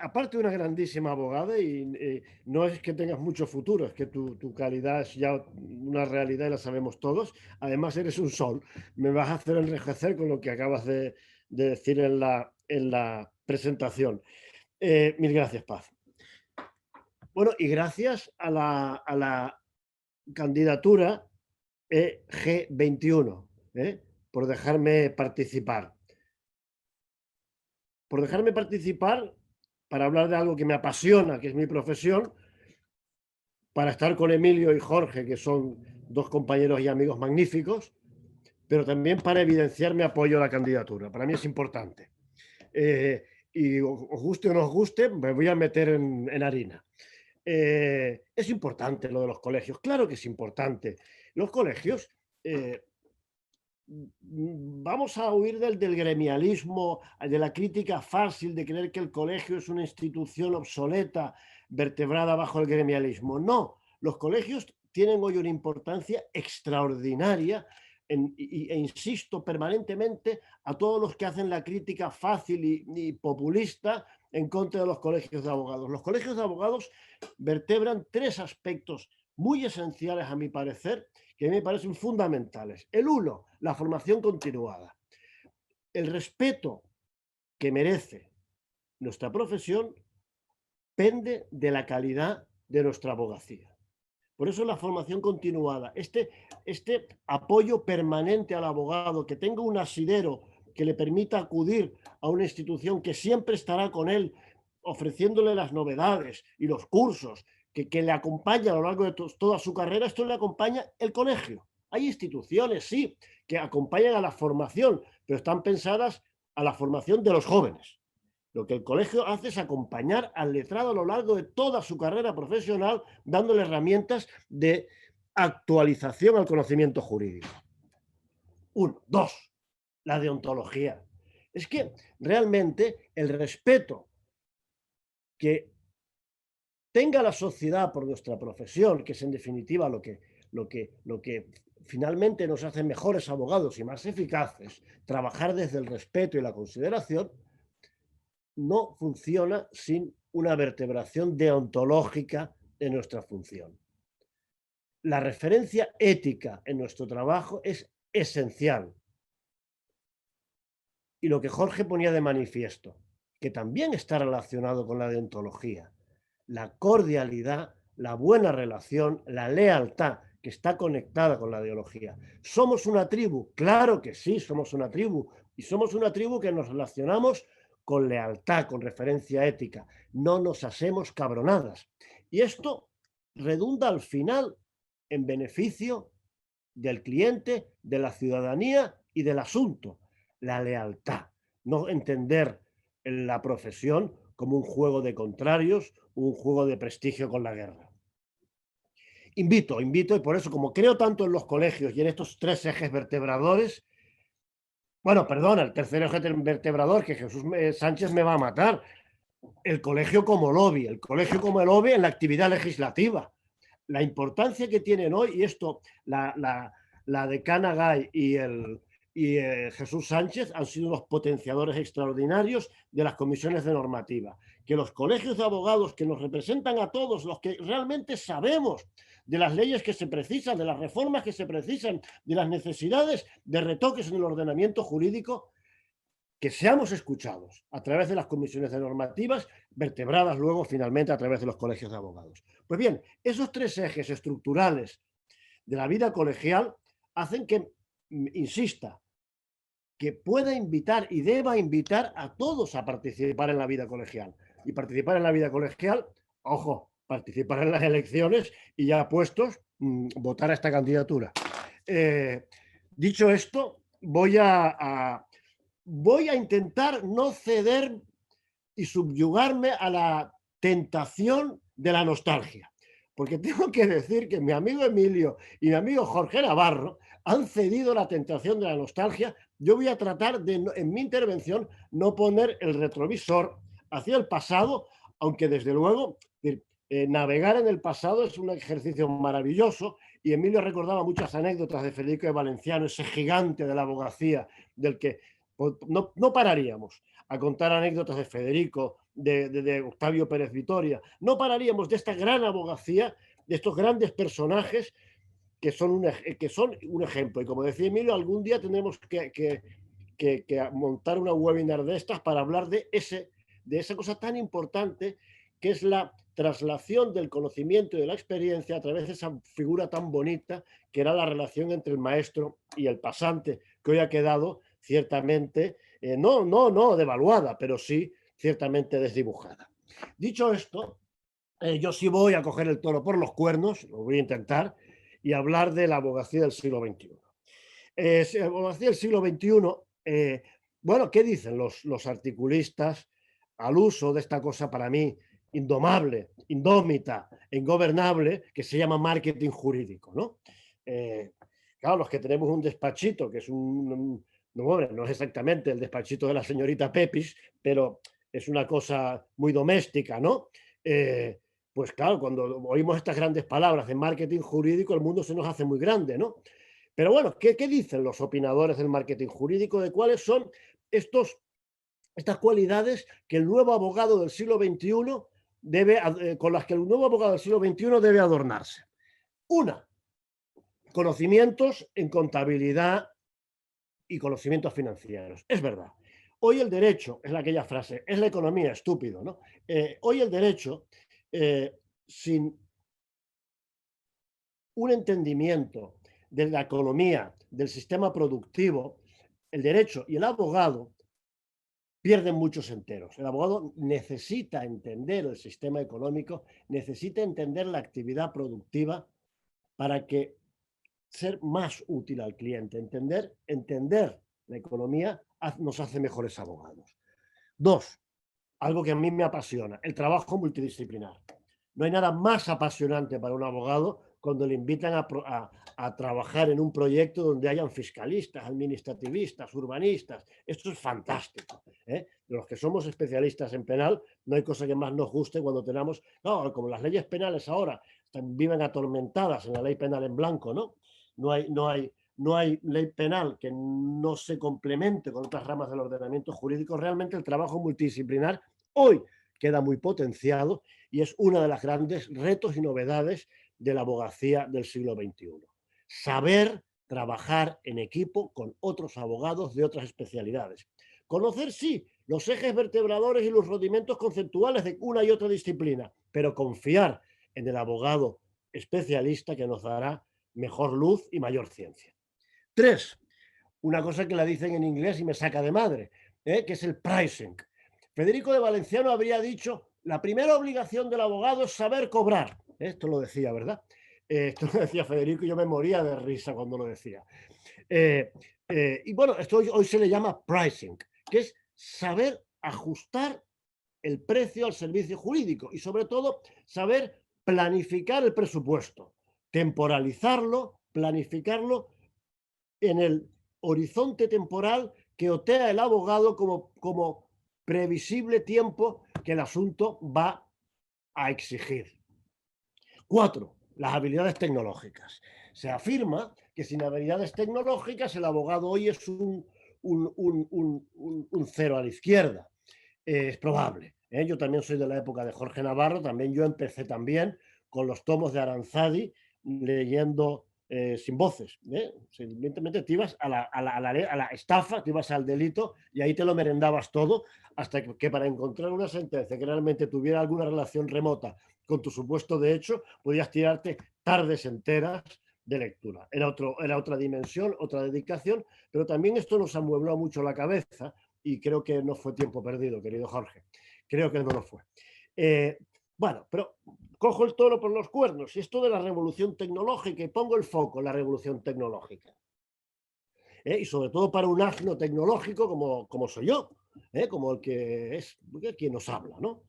aparte de una grandísima abogada y no es que tengas mucho futuro, es que tu calidad es ya una realidad y la sabemos todos. Además, eres un sol. Me vas a hacer envejecer con lo que acabas de decir en la presentación. Mil gracias, Paz. Bueno, y gracias a la candidatura G21 por dejarme participar. Por dejarme participar para hablar de algo que me apasiona, que es mi profesión, para estar con Emilio y Jorge, que son dos compañeros y amigos magníficos, pero también para evidenciar mi apoyo a la candidatura. Para mí es importante. Y os guste o no os guste, me voy a meter en harina. Es importante lo de los colegios, claro que es importante. Los colegios, vamos a huir del gremialismo, de la crítica fácil de creer que el colegio es una institución obsoleta, vertebrada bajo el gremialismo. No, los colegios tienen hoy una importancia extraordinaria e insisto permanentemente a todos los que hacen la crítica fácil y populista en contra de los colegios de abogados. Los colegios de abogados vertebran tres aspectos muy esenciales, a mi parecer, que a mí me parecen fundamentales. El uno, la formación continuada. El respeto que merece nuestra profesión pende de la calidad de nuestra abogacía. Por eso la formación continuada, este apoyo permanente al abogado, que tenga un asidero que le permita acudir a una institución que siempre estará con él, ofreciéndole las novedades y los cursos que le acompaña a lo largo de toda su carrera. Esto le acompaña el colegio. Hay instituciones, sí, que acompañan a la formación, pero están pensadas a la formación de los jóvenes. Lo que el colegio hace es acompañar al letrado a lo largo de toda su carrera profesional, dándole herramientas de actualización al conocimiento jurídico. Uno. Dos, la deontología. Es que realmente el respeto que tenga la sociedad por nuestra profesión, que es en definitiva lo que finalmente nos hace mejores abogados y más eficaces, trabajar desde el respeto y la consideración, no funciona sin una vertebración deontológica de nuestra función. La referencia ética en nuestro trabajo es esencial. Y lo que Jorge ponía de manifiesto, que también está relacionado con la deontología, la cordialidad, la buena relación, la lealtad, que está conectada con la ideología. ¿Somos una tribu? Claro que sí, somos una tribu. Y somos una tribu que nos relacionamos con lealtad, con referencia ética. No nos hacemos cabronadas. Y esto redunda al final en beneficio del cliente, de la ciudadanía y del asunto. La lealtad. No entender la profesión como un juego de contrarios, un juego de prestigio con la guerra. Invito, y por eso, como creo tanto en los colegios y en estos tres ejes vertebradores, bueno, perdona, el tercer eje vertebrador, que Jesús Sánchez me va a matar, el colegio como lobby en la actividad legislativa. La importancia que tienen hoy, y esto, la decana Gay y Jesús Sánchez han sido los potenciadores extraordinarios de las comisiones de normativa. Que los colegios de abogados que nos representan a todos, los que realmente sabemos de las leyes que se precisan, de las reformas que se precisan, de las necesidades de retoques en el ordenamiento jurídico, que seamos escuchados a través de las comisiones de normativas, vertebradas luego finalmente a través de los colegios de abogados. Pues bien, esos tres ejes estructurales de la vida colegial hacen que, insista, que pueda invitar y deba invitar a todos a participar en la vida colegial. Y participar en la vida colegial, ojo, participar en las elecciones y ya puestos, votar a esta candidatura. Dicho esto, voy a intentar no ceder y subyugarme a la tentación de la nostalgia. Porque tengo que decir que mi amigo Emilio y mi amigo Jorge Navarro han cedido la tentación de la nostalgia. Yo voy a tratar de, en mi intervención, no poner el retrovisor hacia el pasado, aunque desde luego navegar en el pasado es un ejercicio maravilloso, y Emilio recordaba muchas anécdotas de Federico de Valenciano, ese gigante de la abogacía del que no pararíamos a contar anécdotas de Federico, de Octavio Pérez Vitoria. No pararíamos de esta gran abogacía, de estos grandes personajes que son un ejemplo. Y como decía Emilio, algún día tendremos que montar una webinar de estas para hablar de esa cosa tan importante que es la traslación del conocimiento y de la experiencia a través de esa figura tan bonita que era la relación entre el maestro y el pasante, que hoy ha quedado ciertamente, no devaluada, pero sí ciertamente desdibujada. Dicho esto, yo sí voy a coger el toro por los cuernos, lo voy a intentar, y hablar de la abogacía del siglo XXI. La abogacía del siglo XXI, bueno, ¿qué dicen los articulistas al uso de esta cosa para mí indomable, indómita, ingobernable, que se llama marketing jurídico, ¿no? Claro, los que tenemos un despachito, que es no es exactamente el despachito de la señorita Pepis, pero es una cosa muy doméstica, ¿no? Pues claro, cuando oímos estas grandes palabras de marketing jurídico, el mundo se nos hace muy grande, ¿no? Pero bueno, ¿qué dicen los opinadores del marketing jurídico? ¿De cuáles son estas cualidades que el nuevo abogado del siglo XXI con las que el nuevo abogado del siglo XXI debe adornarse? Una, conocimientos en contabilidad y conocimientos financieros. Es verdad. Hoy el derecho, es aquella frase, es la economía, estúpido, ¿no? Hoy el derecho, sin un entendimiento de la economía, del sistema productivo, el derecho y el abogado pierden muchos enteros. El abogado necesita entender el sistema económico, necesita entender la actividad productiva para ser más útil al cliente. Entender la economía nos hace mejores abogados. Dos, algo que a mí me apasiona, el trabajo multidisciplinar. No hay nada más apasionante para un abogado cuando le invitan a trabajar en un proyecto donde hayan fiscalistas, administrativistas, urbanistas. Esto es fantástico, ¿eh? Los que somos especialistas en penal, no hay cosa que más nos guste cuando tenemos... No, como las leyes penales ahora viven atormentadas en la ley penal en blanco, ¿no? No hay ley penal que no se complemente con otras ramas del ordenamiento jurídico. Realmente el trabajo multidisciplinar hoy queda muy potenciado y es uno de los grandes retos y novedades de la abogacía del siglo XXI. Saber trabajar en equipo con otros abogados de otras especialidades. Conocer, sí, los ejes vertebradores y los rudimentos conceptuales de una y otra disciplina, pero confiar en el abogado especialista que nos dará mejor luz y mayor ciencia. 3. Una cosa que la dicen en inglés y me saca de madre, que es el pricing. Federico de Valenciano habría dicho: la primera obligación del abogado es saber cobrar. Esto lo decía, ¿verdad? Esto lo decía Federico y yo me moría de risa cuando lo decía. Y bueno, esto hoy se le llama pricing, que es saber ajustar el precio al servicio jurídico y sobre todo saber planificar el presupuesto, temporalizarlo, planificarlo en el horizonte temporal que otea el abogado como previsible tiempo que el asunto va a exigir. 4. Las habilidades tecnológicas. Se afirma que sin habilidades tecnológicas el abogado hoy es un cero a la izquierda. Es probable. Yo también soy de la época de Jorge Navarro, también yo empecé también con los tomos de Aranzadi leyendo sin voces. Evidentemente te ibas a la estafa, te ibas al delito y ahí te lo merendabas todo hasta que para encontrar una sentencia que realmente tuviera alguna relación remota con tu supuesto de hecho, podías tirarte tardes enteras de lectura. Era otra dimensión, otra dedicación, pero también esto nos amuebló mucho la cabeza y creo que no fue tiempo perdido, querido Jorge. Creo que no lo fue. Bueno, pero cojo el toro por los cuernos y esto de la revolución tecnológica y pongo el foco en la revolución tecnológica. Y sobre todo para un asno tecnológico como soy yo, como el que es quien nos habla, ¿no?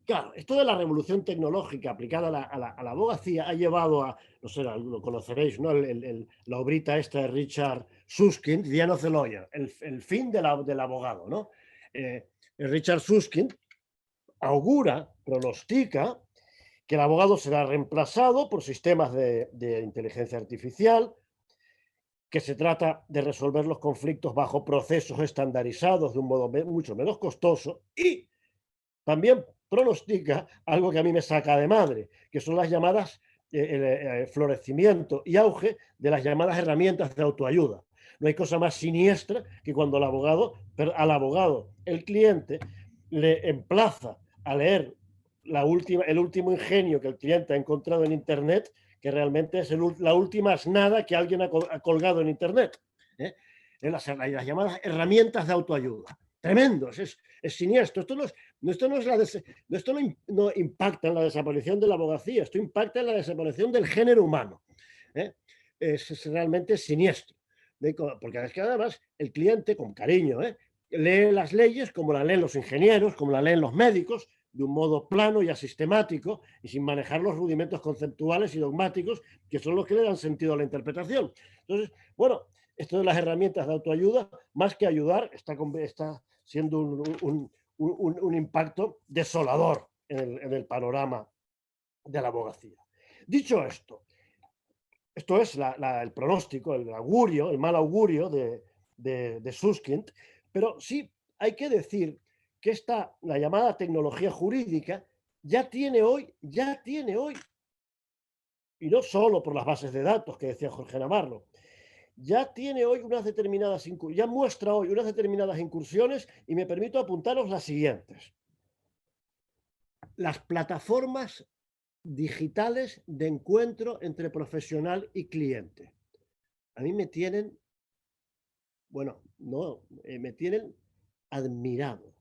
Claro, esto de la revolución tecnológica aplicada a la abogacía ha llevado a, no sé, lo conoceréis, ¿no? La obrita esta de Richard Susskind, The End of the Lawyer, el fin del abogado, ¿no? Richard Susskind augura, pronostica que el abogado será reemplazado por sistemas de inteligencia artificial, que se trata de resolver los conflictos bajo procesos estandarizados de un modo mucho menos costoso y también pronostica algo que a mí me saca de madre, que son las llamadas florecimiento y auge de las llamadas herramientas de autoayuda. No hay cosa más siniestra que cuando al abogado, el cliente, le emplaza a leer el último ingenio que el cliente ha encontrado en Internet, que realmente es la última asnada que alguien ha colgado en Internet. Las llamadas herramientas de autoayuda. Tremendos, es siniestro. Esto no impacta en la desaparición de la abogacía, esto impacta en la desaparición del género humano. Es realmente siniestro. Porque es que además el cliente, con cariño, lee las leyes como las leen los ingenieros, como las leen los médicos, de un modo plano y asistemático y sin manejar los rudimentos conceptuales y dogmáticos que son los que le dan sentido a la interpretación. Entonces, bueno, esto de las herramientas de autoayuda, más que ayudar, está siendo un impacto desolador en el panorama de la abogacía. Dicho esto es el pronóstico, el augurio, el mal augurio de Susskind, pero sí hay que decir que la llamada tecnología jurídica ya tiene hoy, y no solo por las bases de datos que decía Jorge Navarro, ya muestra hoy unas determinadas incursiones y me permito apuntaros las siguientes. Las plataformas digitales de encuentro entre profesional y cliente. A mí me tienen, me tienen admirado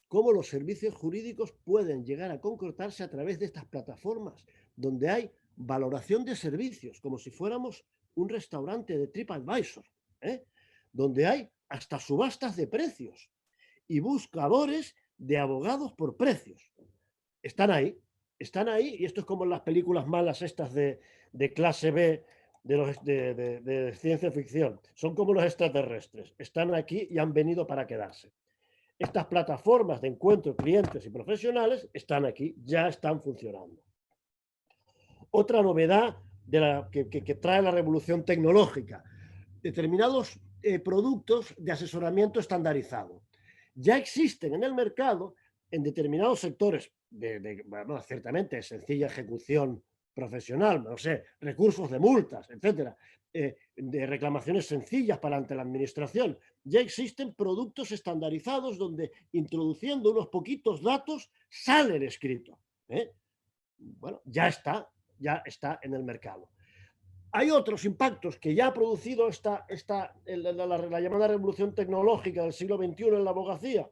cómo los servicios jurídicos pueden llegar a concretarse a través de estas plataformas, donde hay valoración de servicios, como si fuéramos un restaurante de TripAdvisor, donde hay hasta subastas de precios y buscadores de abogados por precios. Están ahí, están ahí, y esto es como en las películas malas estas de clase B, de ciencia ficción. Son como los extraterrestres. Están aquí y han venido para quedarse. Estas plataformas de encuentro clientes y profesionales están aquí, ya están funcionando. Otra novedad que trae la revolución tecnológica. Determinados productos de asesoramiento estandarizado. Ya existen en el mercado en determinados sectores bueno, ciertamente sencilla ejecución profesional, no sé, recursos de multas, etcétera, de reclamaciones sencillas para ante la administración. Ya existen productos estandarizados donde introduciendo unos poquitos datos sale el escrito. Bueno, ya está en el mercado. Hay otros impactos que ya ha producido la llamada revolución tecnológica del siglo XXI en la abogacía.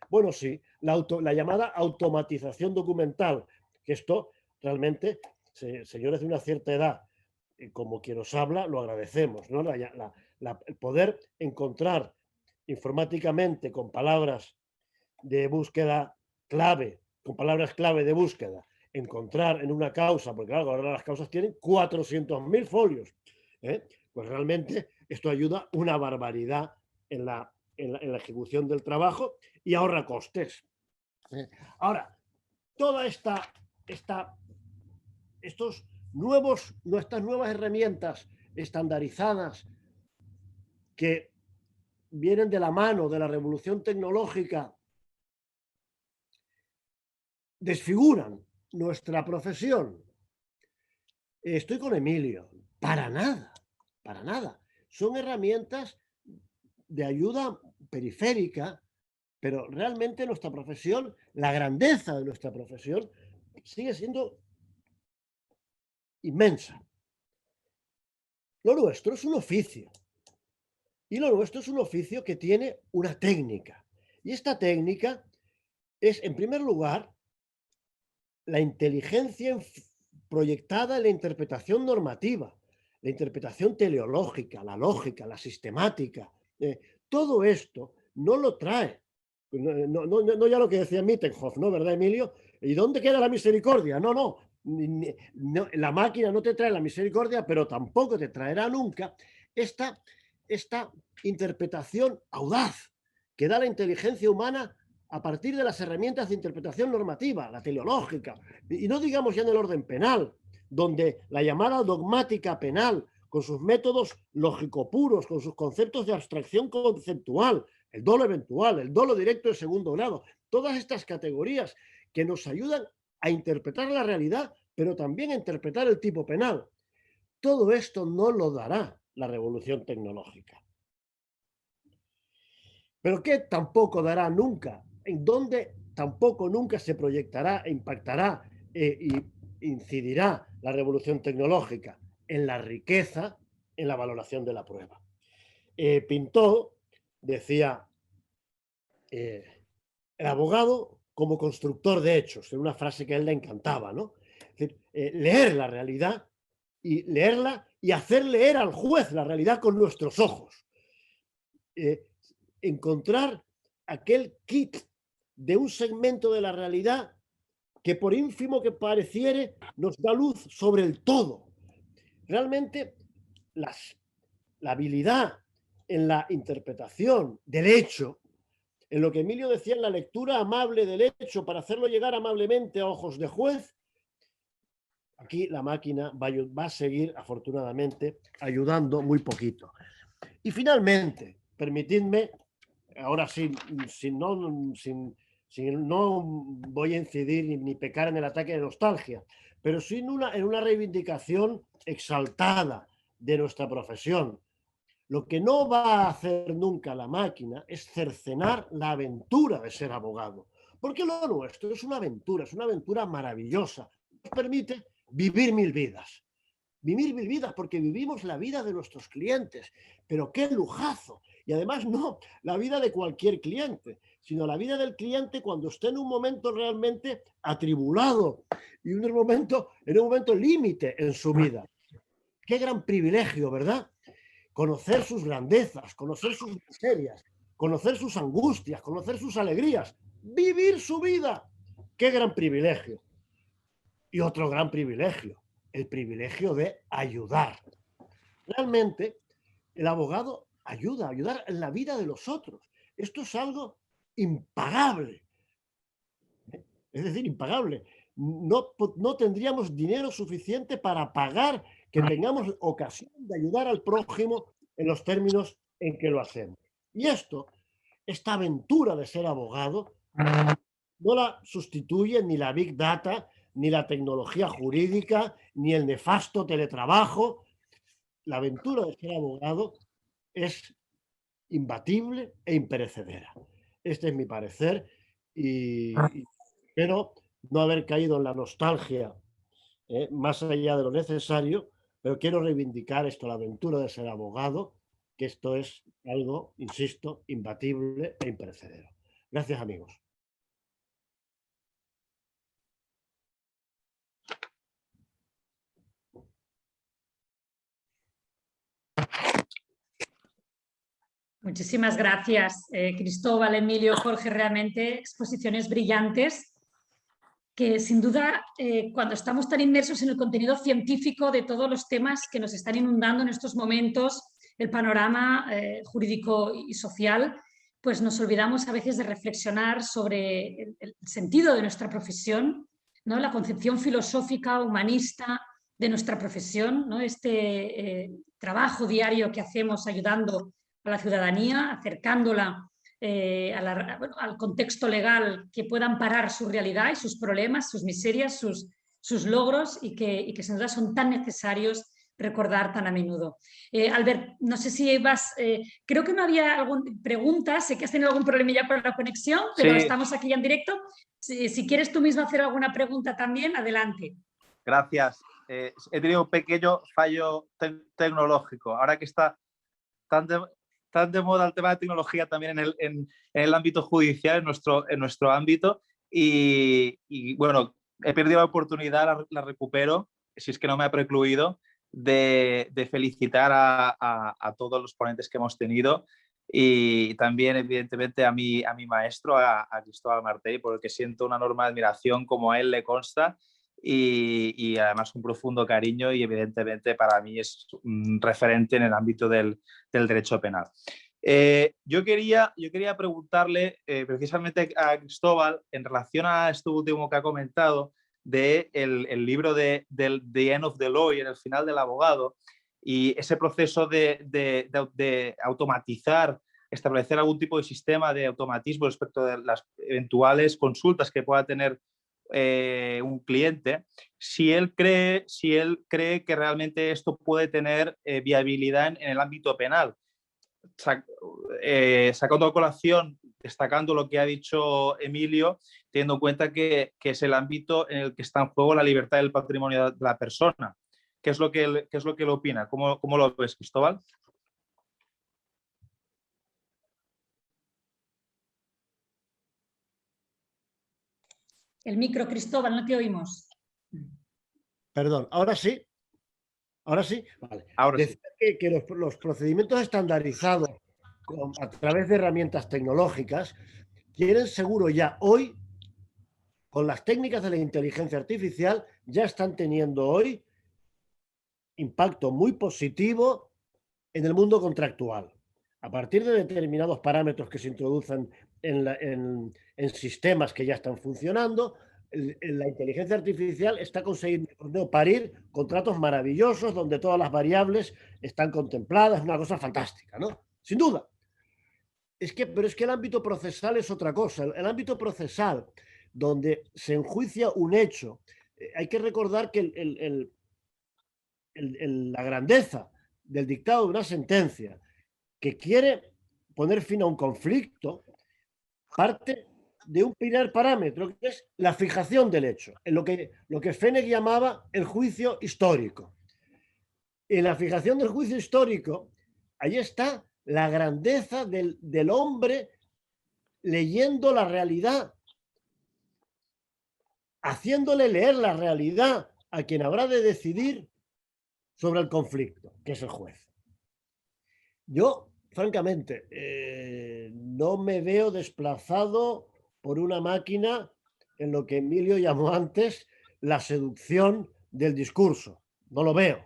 Bueno, sí, la llamada automatización documental, que esto realmente, señores de una cierta edad, como quien os habla, lo agradecemos, ¿no? El poder encontrar informáticamente con palabras de búsqueda clave, con palabras clave de búsqueda, encontrar en una causa, porque claro, ahora las causas tienen 400.000 folios, pues realmente esto ayuda una barbaridad en la ejecución del trabajo y ahorra costes. Ahora, todas estas nuevas herramientas estandarizadas que vienen de la mano de la revolución tecnológica desfiguran nuestra profesión. Estoy con Emilio. Para nada, para nada. Son herramientas de ayuda periférica, pero realmente nuestra profesión, la grandeza de nuestra profesión, sigue siendo inmensa. Lo nuestro es un oficio. Y lo nuestro es un oficio que tiene una técnica. Y esta técnica es, en primer lugar, la inteligencia proyectada en la interpretación normativa, la interpretación teleológica, la lógica, la sistemática. Todo esto no lo trae. No ya lo que decía Mittenhoff, ¿no? ¿Verdad, Emilio? ¿Y dónde queda la misericordia? No, la máquina no te trae la misericordia, pero tampoco te traerá nunca esta interpretación audaz que da la inteligencia humana a partir de las herramientas de interpretación normativa, la teleológica, y no digamos ya en el orden penal, donde la llamada dogmática penal, con sus métodos lógico-puros, con sus conceptos de abstracción conceptual, el dolo eventual, el dolo directo de segundo grado, todas estas categorías que nos ayudan a interpretar la realidad, pero también a interpretar el tipo penal. Todo esto no lo dará la revolución tecnológica. Pero ¿qué tampoco dará nunca? ¿En dónde tampoco nunca se proyectará e impactará y incidirá la revolución tecnológica? En la riqueza, en la valoración de la prueba. Pinto decía, el abogado como constructor de hechos, en una frase que a él le encantaba, ¿no? Es decir, leer la realidad y leerla y hacer leer al juez la realidad con nuestros ojos. Encontrar aquel kit de un segmento de la realidad que por ínfimo que pareciere nos da luz sobre el todo. Realmente la habilidad en la interpretación del hecho, en lo que Emilio decía en la lectura amable del hecho para hacerlo llegar amablemente a ojos de juez, aquí la máquina va a seguir afortunadamente ayudando muy poquito. Y finalmente, permitidme, ahora sí, no voy a incidir ni pecar en el ataque de nostalgia, pero sí en una reivindicación exaltada de nuestra profesión. Lo que no va a hacer nunca la máquina es cercenar la aventura de ser abogado, porque lo nuestro es una aventura maravillosa. Nos permite vivir mil vidas. Vivir mil vidas porque vivimos la vida de nuestros clientes. Pero qué lujazo. Y además no la vida de cualquier cliente, sino la vida del cliente cuando esté en un momento realmente atribulado y en un momento límite en su vida. Qué gran privilegio, ¿verdad? Conocer sus grandezas, conocer sus miserias, conocer sus angustias, conocer sus alegrías, vivir su vida. Qué gran privilegio. y otro gran privilegio, el privilegio de ayudar. Realmente, el abogado ayuda, ayudar en la vida de los otros. Esto es algo impagable. Es decir, impagable. No tendríamos dinero suficiente para pagar que tengamos ocasión de ayudar al prójimo en los términos en que lo hacemos. Y esta aventura de ser abogado, no la sustituye ni la Big Data, ni la tecnología jurídica, ni el nefasto teletrabajo. La aventura de ser abogado es imbatible e imperecedera. Este es mi parecer y espero no haber caído en la nostalgia más allá de lo necesario, pero quiero reivindicar esto, la aventura de ser abogado, que esto es algo, insisto, imbatible e imperecedero. Gracias, amigos. Muchísimas gracias, Cristóbal, Emilio, Jorge, realmente exposiciones brillantes que sin duda cuando estamos tan inmersos en el contenido científico de todos los temas que nos están inundando en estos momentos, el panorama jurídico y social, pues nos olvidamos a veces de reflexionar sobre el sentido de nuestra profesión, ¿no? La concepción filosófica, humanista de nuestra profesión, ¿no? Este trabajo diario que hacemos ayudando a la ciudadanía, acercándola al contexto legal que pueda amparar su realidad y sus problemas, sus miserias, sus logros y que sin duda son tan necesarios recordar tan a menudo. Albert, no sé si vas, creo que no había alguna pregunta, sé que has tenido algún problemilla con la conexión, pero sí, estamos aquí en directo. Si quieres tú mismo hacer alguna pregunta también, adelante. Gracias. He tenido un pequeño fallo tecnológico. Ahora que está tan de moda el tema de tecnología también en el ámbito judicial, en nuestro ámbito, y bueno, he perdido la oportunidad, la recupero, si es que no me ha precluido, de felicitar a todos los ponentes que hemos tenido y también, evidentemente, a mi maestro, a Cristóbal Martell, por el que siento una enorme admiración, como a él le consta, y además un profundo cariño, y evidentemente para mí es un referente en el ámbito del derecho penal. Yo quería preguntarle precisamente a Cristóbal, en relación a esto último que ha comentado, el libro de The End of the Lawyer, el final del abogado, y ese proceso de automatizar, establecer algún tipo de sistema de automatismo respecto de las eventuales consultas que pueda tener un cliente, si él cree que realmente esto puede tener viabilidad en el ámbito penal. Sacando a colación, destacando lo que ha dicho Emilio, teniendo en cuenta que es el ámbito en el que está en juego la libertad del patrimonio de la persona. ¿Qué es lo que él opina? ¿Cómo lo ves, Cristóbal? El micro, Cristóbal, no te oímos. Perdón, ¿ahora sí? ¿Ahora sí? Vale. Ahora sí. Que los procedimientos estandarizados a través de herramientas tecnológicas quieren seguro ya hoy, con las técnicas de la inteligencia artificial, ya están teniendo hoy impacto muy positivo en el mundo contractual. A partir de determinados parámetros que se introducen en sistemas que ya están funcionando, la inteligencia artificial está consiguiendo parir contratos maravillosos donde todas las variables están contempladas, una cosa fantástica, ¿no? Sin duda. Pero es que el ámbito procesal es otra cosa. El ámbito procesal, donde se enjuicia un hecho, hay que recordar que la grandeza del dictado de una sentencia que quiere poner fin a un conflicto parte de un primer parámetro, que es la fijación del hecho, en lo que Fenech llamaba el juicio histórico. En la fijación del juicio histórico, ahí está la grandeza del hombre leyendo la realidad, haciéndole leer la realidad a quien habrá de decidir sobre el conflicto, que es el juez. Yo, francamente, no me veo desplazado por una máquina en lo que Emilio llamó antes la seducción del discurso. No lo veo.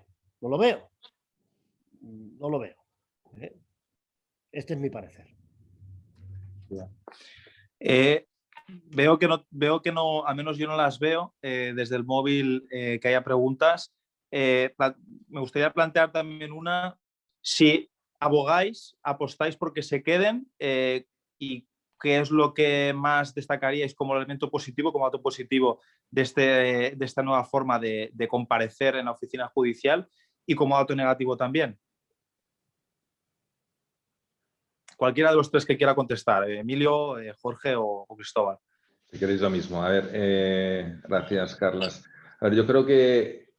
Este es mi parecer. Veo que no, al menos yo no las veo desde el móvil, que haya preguntas. Me gustaría plantear también una, si apostáis porque se queden, y qué es lo que más destacaríais como elemento positivo, como dato positivo de esta nueva forma de comparecer en la oficina judicial, y como dato negativo también. Cualquiera de los tres que quiera contestar, Emilio, Jorge o Cristóbal. Si queréis lo mismo. A ver, gracias, Carlas. A ver, yo creo que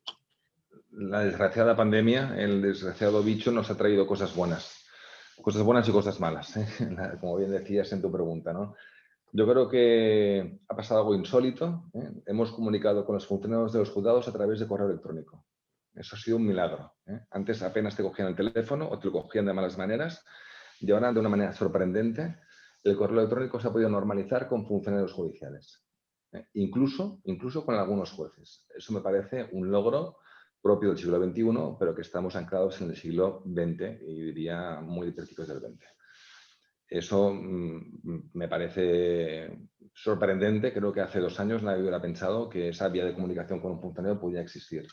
la desgraciada pandemia, el desgraciado bicho, nos ha traído cosas buenas y cosas malas, como bien decías en tu pregunta, ¿no? Yo creo que ha pasado algo insólito. Hemos comunicado con los funcionarios de los juzgados a través de correo electrónico. Eso ha sido un milagro. Antes apenas te cogían el teléfono o te lo cogían de malas maneras, y ahora, de una manera sorprendente, el correo electrónico se ha podido normalizar con funcionarios judiciales, incluso con algunos jueces. Eso me parece un logro propio del siglo XXI, pero que estamos anclados en el siglo XX y diría muy de principios del XX. Eso me parece sorprendente. Creo que hace 2 años nadie hubiera pensado que esa vía de comunicación con un funcionario podía existir.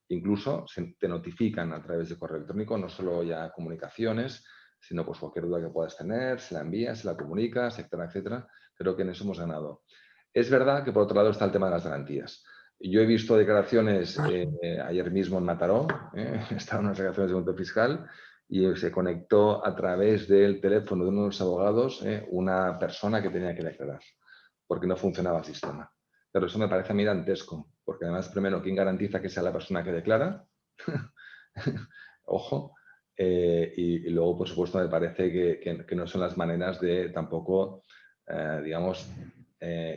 Incluso te notifican a través de correo electrónico, no solo ya comunicaciones, sino pues cualquier duda que puedas tener, se la envías, se la comunicas, etcétera, etcétera. Creo que en eso hemos ganado. Es verdad que por otro lado está el tema de las garantías. Yo he visto declaraciones ayer mismo en Mataró, estaban unas declaraciones de un fiscal, y se conectó a través del teléfono de uno de los abogados una persona que tenía que declarar, porque no funcionaba el sistema. Pero eso me parece a mí dantesco, porque además, primero, ¿quién garantiza que sea la persona que declara? Ojo. Y luego, por supuesto, me parece que no son las maneras de tampoco, digamos,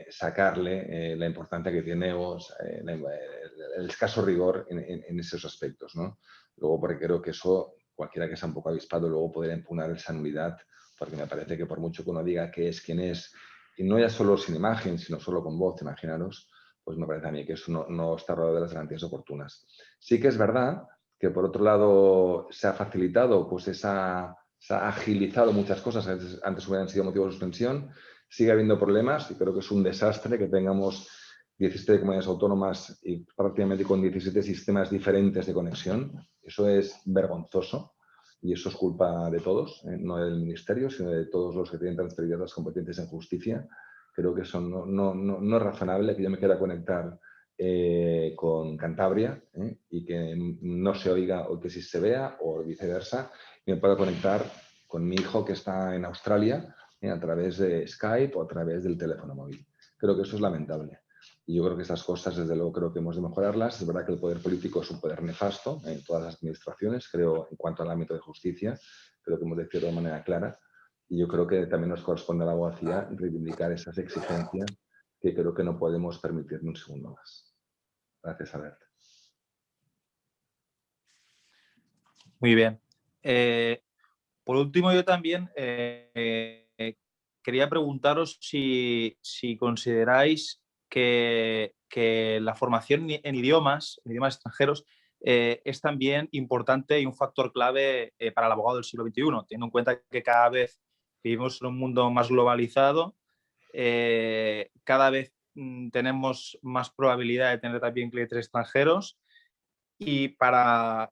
sacarle la importancia que tiene el escaso rigor en esos aspectos, ¿no? Luego, porque creo que eso, cualquiera que sea un poco avispado, luego podría impugnar esa nulidad, porque me parece que por mucho que uno diga qué es, quién es, y no ya solo sin imagen, sino solo con voz, imaginaros, pues me parece a mí que eso no está rodeado de las garantías oportunas. Sí que es verdad que por otro lado se ha facilitado, pues se ha agilizado muchas cosas, antes hubieran sido motivo de suspensión, sigue habiendo problemas y creo que es un desastre que tengamos 17 comunidades autónomas y prácticamente con 17 sistemas diferentes de conexión. Eso es vergonzoso y eso es culpa de todos, no del Ministerio, sino de todos los que tienen transferidas las competencias en justicia. Creo que eso no es razonable que yo me quiera conectar con Cantabria y que no se oiga o que sí se vea o viceversa, y me pueda conectar con mi hijo que está en Australia a través de Skype o a través del teléfono móvil. Creo que eso es lamentable. Y yo creo que esas cosas, desde luego, creo que hemos de mejorarlas. Es verdad que el poder político es un poder nefasto en todas las administraciones, creo, en cuanto al ámbito de justicia. Creo que hemos decidido de manera clara. Y yo creo que también nos corresponde a la abogacía reivindicar esas exigencias que creo que no podemos permitir ni un segundo más. Gracias, Albert. Muy bien. Por último, yo también quería preguntaros si consideráis que la formación en idiomas extranjeros, es también importante y un factor clave para el abogado del siglo XXI, teniendo en cuenta que cada vez vivimos en un mundo más globalizado, cada vez tenemos más probabilidad de tener también clientes extranjeros, y para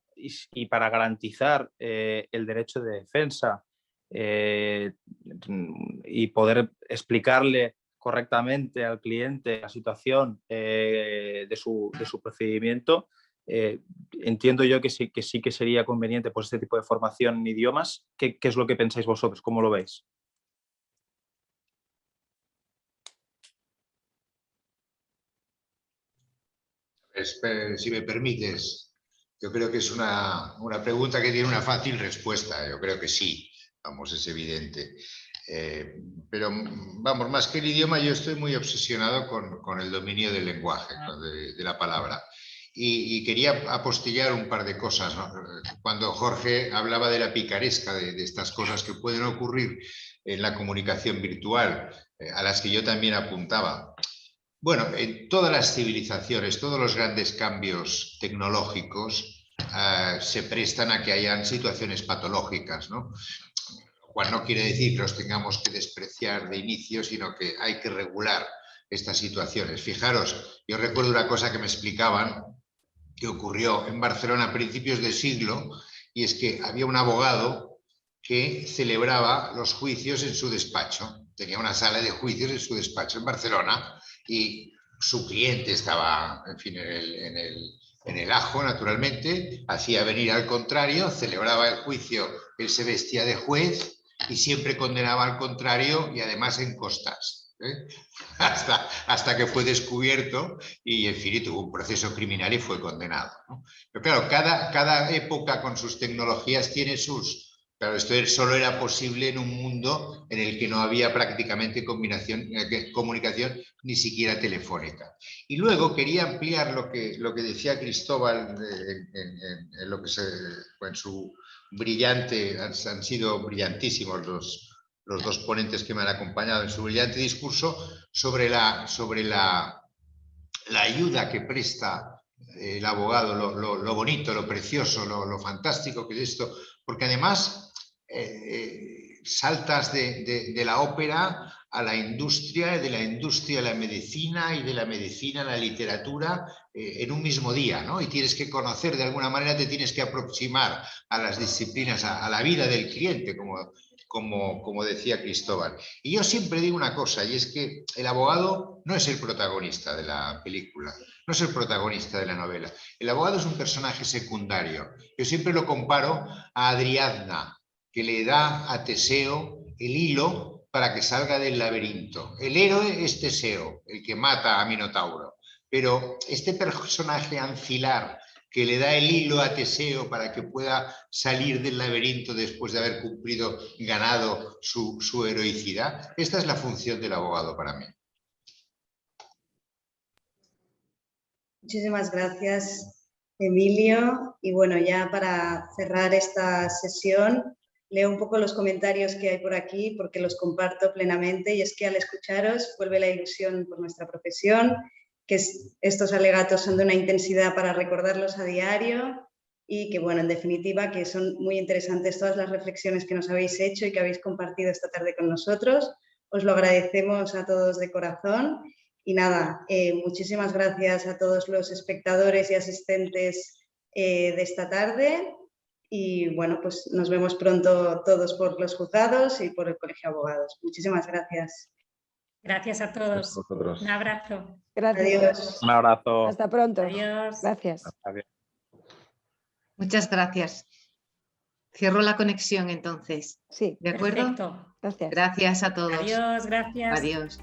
garantizar el derecho de defensa y poder explicarle correctamente al cliente la situación de su procedimiento, entiendo yo que sí que sería conveniente pues, este tipo de formación en idiomas. ¿Qué es lo que pensáis vosotros? ¿Cómo lo veis? Si me permites, yo creo que es una pregunta que tiene una fácil respuesta. Yo creo que sí, vamos, es evidente. Pero vamos, más que el idioma, yo estoy muy obsesionado con el dominio del lenguaje, de la palabra. Y quería apostillar un par de cosas, ¿no? Cuando Jorge hablaba de la picaresca, de estas cosas que pueden ocurrir en la comunicación virtual, a las que yo también apuntaba. bueno, en todas las civilizaciones, todos los grandes cambios tecnológicos se prestan a que hayan situaciones patológicas, ¿no? Lo cual no quiere decir que los tengamos que despreciar de inicio, sino que hay que regular estas situaciones. Fijaros, yo recuerdo una cosa que me explicaban que ocurrió en Barcelona a principios de siglo, y es que había un abogado que celebraba los juicios en su despacho. Tenía una sala de juicios en su despacho en Barcelona y su cliente estaba, en fin, en el ajo, naturalmente, hacía venir al contrario, celebraba el juicio, él se vestía de juez y siempre condenaba al contrario y además en costas. Hasta que fue descubierto y, en fin, tuvo un proceso criminal y fue condenado, ¿no? Pero claro, cada época con sus tecnologías tiene sus... Claro, esto solo era posible en un mundo en el que no había prácticamente comunicación ni siquiera telefónica. Y luego quería ampliar lo que decía Cristóbal en lo que en su brillante, han sido brillantísimos los dos ponentes que me han acompañado en su brillante discurso sobre la ayuda que presta el abogado, lo bonito, lo precioso, lo fantástico que es esto, porque además saltas de la ópera a la industria, de la industria a la medicina y de la medicina a la literatura en un mismo día, ¿no? Y tienes que conocer, de alguna manera te tienes que aproximar a las disciplinas, a la vida del cliente, como decía Cristóbal. Y yo siempre digo una cosa, y es que el abogado no es el protagonista de la película, no es el protagonista de la novela. El abogado es un personaje secundario. Yo siempre lo comparo a Ariadna, que le da a Teseo el hilo para que salga del laberinto. El héroe es Teseo, el que mata a Minotauro, pero este personaje ancilar que le da el hilo a Teseo para que pueda salir del laberinto después de haber ganado su heroicidad, esta es la función del abogado para mí. Muchísimas gracias, Emilio. Y bueno, ya para cerrar esta sesión, leo un poco los comentarios que hay por aquí porque los comparto plenamente, y es que al escucharos vuelve la ilusión por nuestra profesión, que estos alegatos son de una intensidad para recordarlos a diario y que, bueno, en definitiva, que son muy interesantes todas las reflexiones que nos habéis hecho y que habéis compartido esta tarde con nosotros. Os lo agradecemos a todos de corazón. Y nada, muchísimas gracias a todos los espectadores y asistentes de esta tarde. Y bueno, pues nos vemos pronto todos por los juzgados y por el Colegio de Abogados. Muchísimas gracias. Gracias a todos. Un abrazo. Gracias. Adiós. Un abrazo. Hasta pronto. Adiós. Gracias. Adiós. Muchas gracias. Cierro la conexión entonces. Sí. ¿De acuerdo? Perfecto. Gracias. Gracias a todos. Adiós, gracias. Adiós.